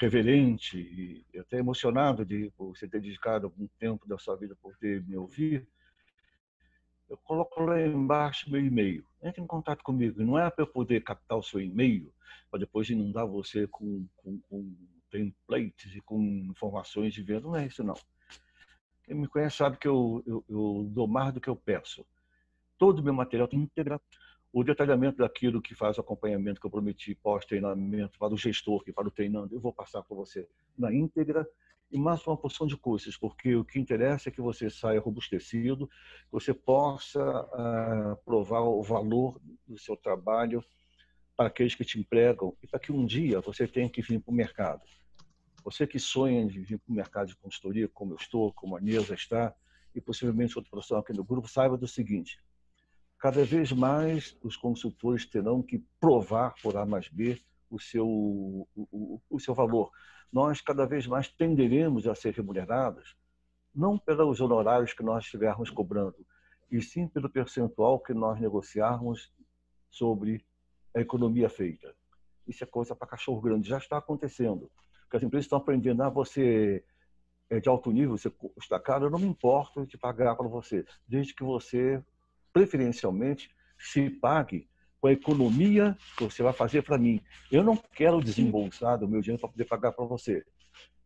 reverente e até emocionado por você ter dedicado algum tempo da sua vida por ter me ouvido. Eu coloco lá embaixo meu e-mail. Entre em contato comigo. Não é para eu poder captar o seu e-mail, para depois inundar você com templates e com informações de venda. Não é isso, não. Quem me conhece sabe que eu dou mais do que eu peço. Todo o meu material tem íntegra. O detalhamento daquilo que faz o acompanhamento que eu prometi pós-treinamento para o gestor, que para o treinando, eu vou passar para você na íntegra. E mais uma porção de coisas, porque o que interessa é que você saia robustecido, que você possa provar o valor do seu trabalho para aqueles que te empregam e para que um dia você tenha que vir para o mercado. Você que sonha de vir para o mercado de consultoria, como eu estou, como a Neuza está, e possivelmente outro profissional aqui no grupo, saiba do seguinte: cada vez mais os consultores terão que provar por A mais B o seu valor. Nós cada vez mais tenderemos a ser remunerados não pelos honorários que nós estivermos cobrando, e sim pelo percentual que nós negociarmos sobre a economia feita. Isso é coisa para cachorro grande, já está acontecendo. Porque as empresas estão aprendendo, você é de alto nível, você custa caro, eu não me importo de pagar para você, desde que você, preferencialmente, se pague com a economia que você vai fazer para mim. Eu não quero desembolsar do meu dinheiro para poder pagar para você.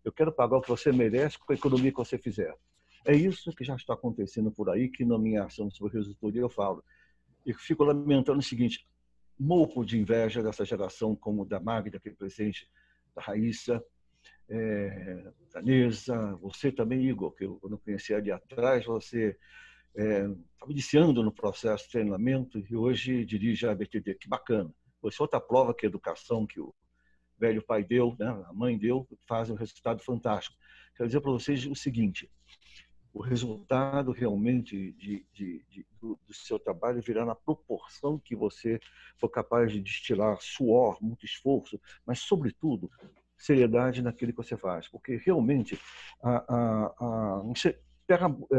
Eu quero pagar o que você merece com a economia que você fizer. É isso que já está acontecendo por aí, que na minha ação sobre resultadoria eu falo. E fico lamentando o seguinte: morro de inveja dessa geração como da Magda, aqui presente, da Raíssa, da Neza, você também, Igor, que eu não conhecia ali atrás, você estava iniciando no processo de treinamento e hoje dirige a BTD. Que bacana. Foi outra prova que a educação que o velho pai deu, né? A mãe deu, fazem um resultado fantástico. Quero dizer para vocês o seguinte: o resultado realmente do seu trabalho virá na proporção que você for capaz de destilar suor, muito esforço, mas, sobretudo, seriedade naquilo que você faz. Porque, realmente,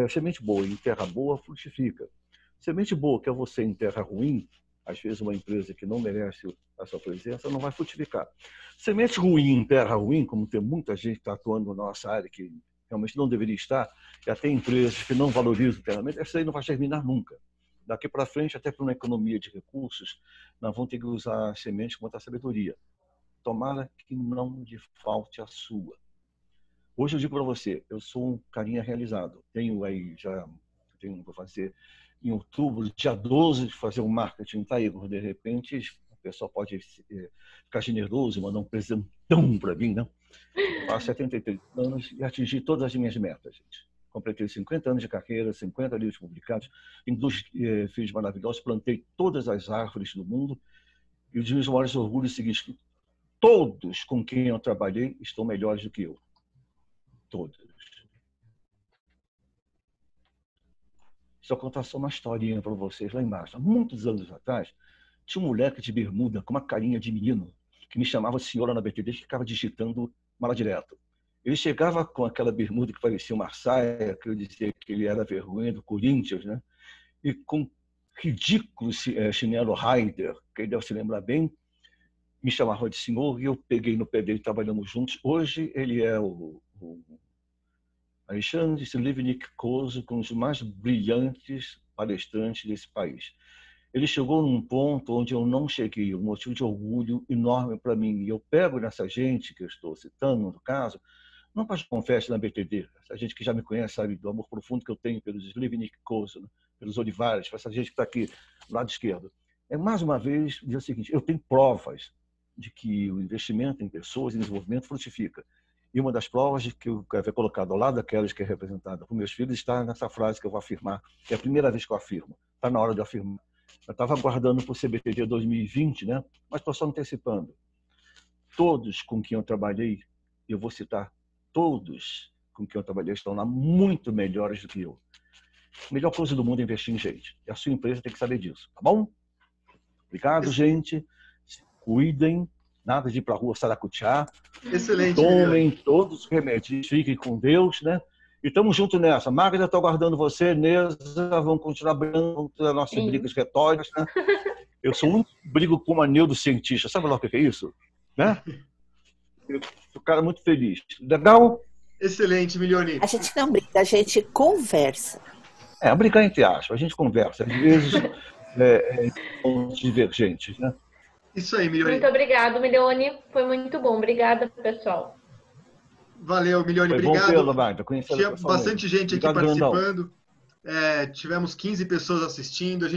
semente boa em terra boa frutifica. Semente boa que é você em terra ruim, às vezes uma empresa que não merece a sua presença não vai frutificar. Semente ruim em terra ruim, como tem muita gente que está atuando na nossa área que realmente não deveria estar, e até empresas que não valorizam internamente, essa aí não vai terminar nunca. Daqui para frente, até para uma economia de recursos, nós vamos ter que usar a semente com muita sabedoria. Tomara que não lhe falte a sua. Hoje eu digo para você, eu sou um carinha realizado. Vou fazer em outubro, dia 12, de fazer um marketing, tá, Igor? De repente, o pessoal pode ficar generoso e mandar um presentão para mim, né? Eu faço 73 anos e atingi todas as minhas metas, gente. Completei 50 anos de carreira, 50 livros publicados, tenho 2 filhos maravilhosos, plantei todas as árvores do mundo e um dos meus maiores orgulhos é o seguinte: que todos com quem eu trabalhei estão melhores do que eu. Todos. Só contar só uma historinha para vocês lá embaixo. Há muitos anos atrás, tinha um moleque de bermuda com uma carinha de menino que me chamava senhora na BTD, que ficava digitando mala direto. Ele chegava com aquela bermuda que parecia uma saia, que eu dizia que ele era a vergonha do Corinthians, né? E com ridículo chinelo Raider, que ele deve se lembrar bem, me chamava de senhor e eu peguei no pé dele, trabalhamos juntos. Hoje ele é o Alexandre Slivnik Kozo, com os mais brilhantes palestrantes desse país. Ele chegou num ponto onde eu não cheguei, um motivo de orgulho enorme para mim. E eu pego nessa gente que eu estou citando, no caso, não para que confesse na BTD, essa gente que já me conhece, sabe, do amor profundo que eu tenho pelos Slivnik Kozo, né? Pelos Olivares, para essa gente que está aqui do lado esquerdo. Mais uma vez, dizer o seguinte: eu tenho provas de que o investimento em pessoas e desenvolvimento frutifica. E uma das provas de que eu quero colocado ao lado daquelas que é representada por meus filhos está nessa frase que eu vou afirmar, que é a primeira vez que eu afirmo. Está na hora de afirmar. Eu estava aguardando para o CBTG 2020, né? Mas estou só antecipando. Todos com quem eu trabalhei, eu vou citar, todos com quem eu trabalhei estão lá muito melhores do que eu. A melhor coisa do mundo é investir em gente. E a sua empresa tem que saber disso, tá bom? Obrigado, gente. Se cuidem. Nada de ir para a rua saracutear. Excelente. Tomem todos os remédios. Fiquem com Deus, né? E estamos juntos nessa. Magda, estou aguardando você. Neuza, vamos continuar brigando, vamos ter as nossas brigas retóricas, né? Eu sou um brigo com uma neurocientista. Sabe lá o que é isso? Né? Eu sou um cara muito feliz. Legal? Excelente, Milioni. A gente não briga, a gente conversa. Brigar entre aspas. A gente conversa. Às vezes, pontos divergentes, né? Isso aí, Milioni. Muito obrigado, Milioni. Foi muito bom. Obrigada, pessoal. Valeu, Milioni. Foi obrigado. Bom tê-lo, Magda. Tinha bastante gente aqui Obrigado, participando. Tivemos 15 pessoas assistindo.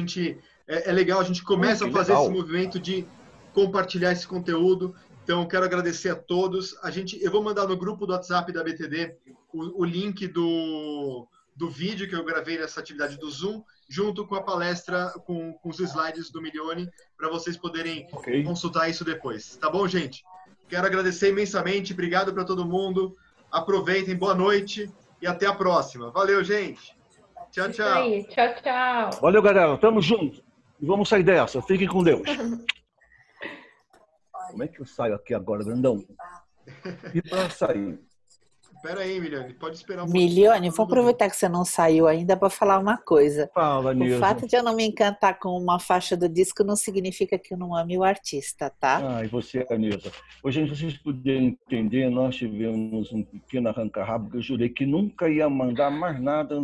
É legal, a gente começa a fazer esse movimento de compartilhar esse conteúdo. Então, quero agradecer a todos. Eu vou mandar no grupo do WhatsApp da BTD o link do vídeo que eu gravei nessa atividade do Zoom, junto com a palestra, com os slides do Milioni, para vocês poderem consultar isso depois. Tá bom, gente? Quero agradecer imensamente. Obrigado para todo mundo. Aproveitem, boa noite e até a próxima. Valeu, gente. Tchau, tchau. Isso aí. Tchau, tchau. Valeu, galera. Tamo junto. E vamos sair dessa. Fiquem com Deus. Como é que eu saio aqui agora, grandão? E para sair? Espera aí, Milioni. Pode esperar um pouco. Milioni, vou aproveitar que você não saiu ainda para falar uma coisa. Fala, Nilson. O fato de eu não me encantar com uma faixa do disco não significa que eu não ame o artista, tá? E você, Anilson. Hoje, vocês puderem entender, nós tivemos um pequeno arranca-rabo que eu jurei que nunca ia mandar mais nada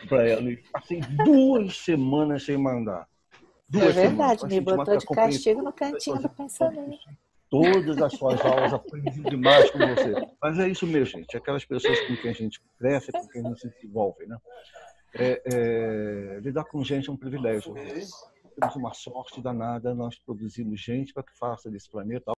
para ela. E passei 2 semanas sem mandar. 2 verdade, semanas. me botou de castigo no cantinho do pensamento. Todas as suas aulas, aprendi demais com você. Mas é isso mesmo, gente. Aquelas pessoas com quem a gente cresce, com quem a gente se desenvolve, né? Lidar com gente é um privilégio. Temos uma sorte danada, nós produzimos gente para que faça desse planeta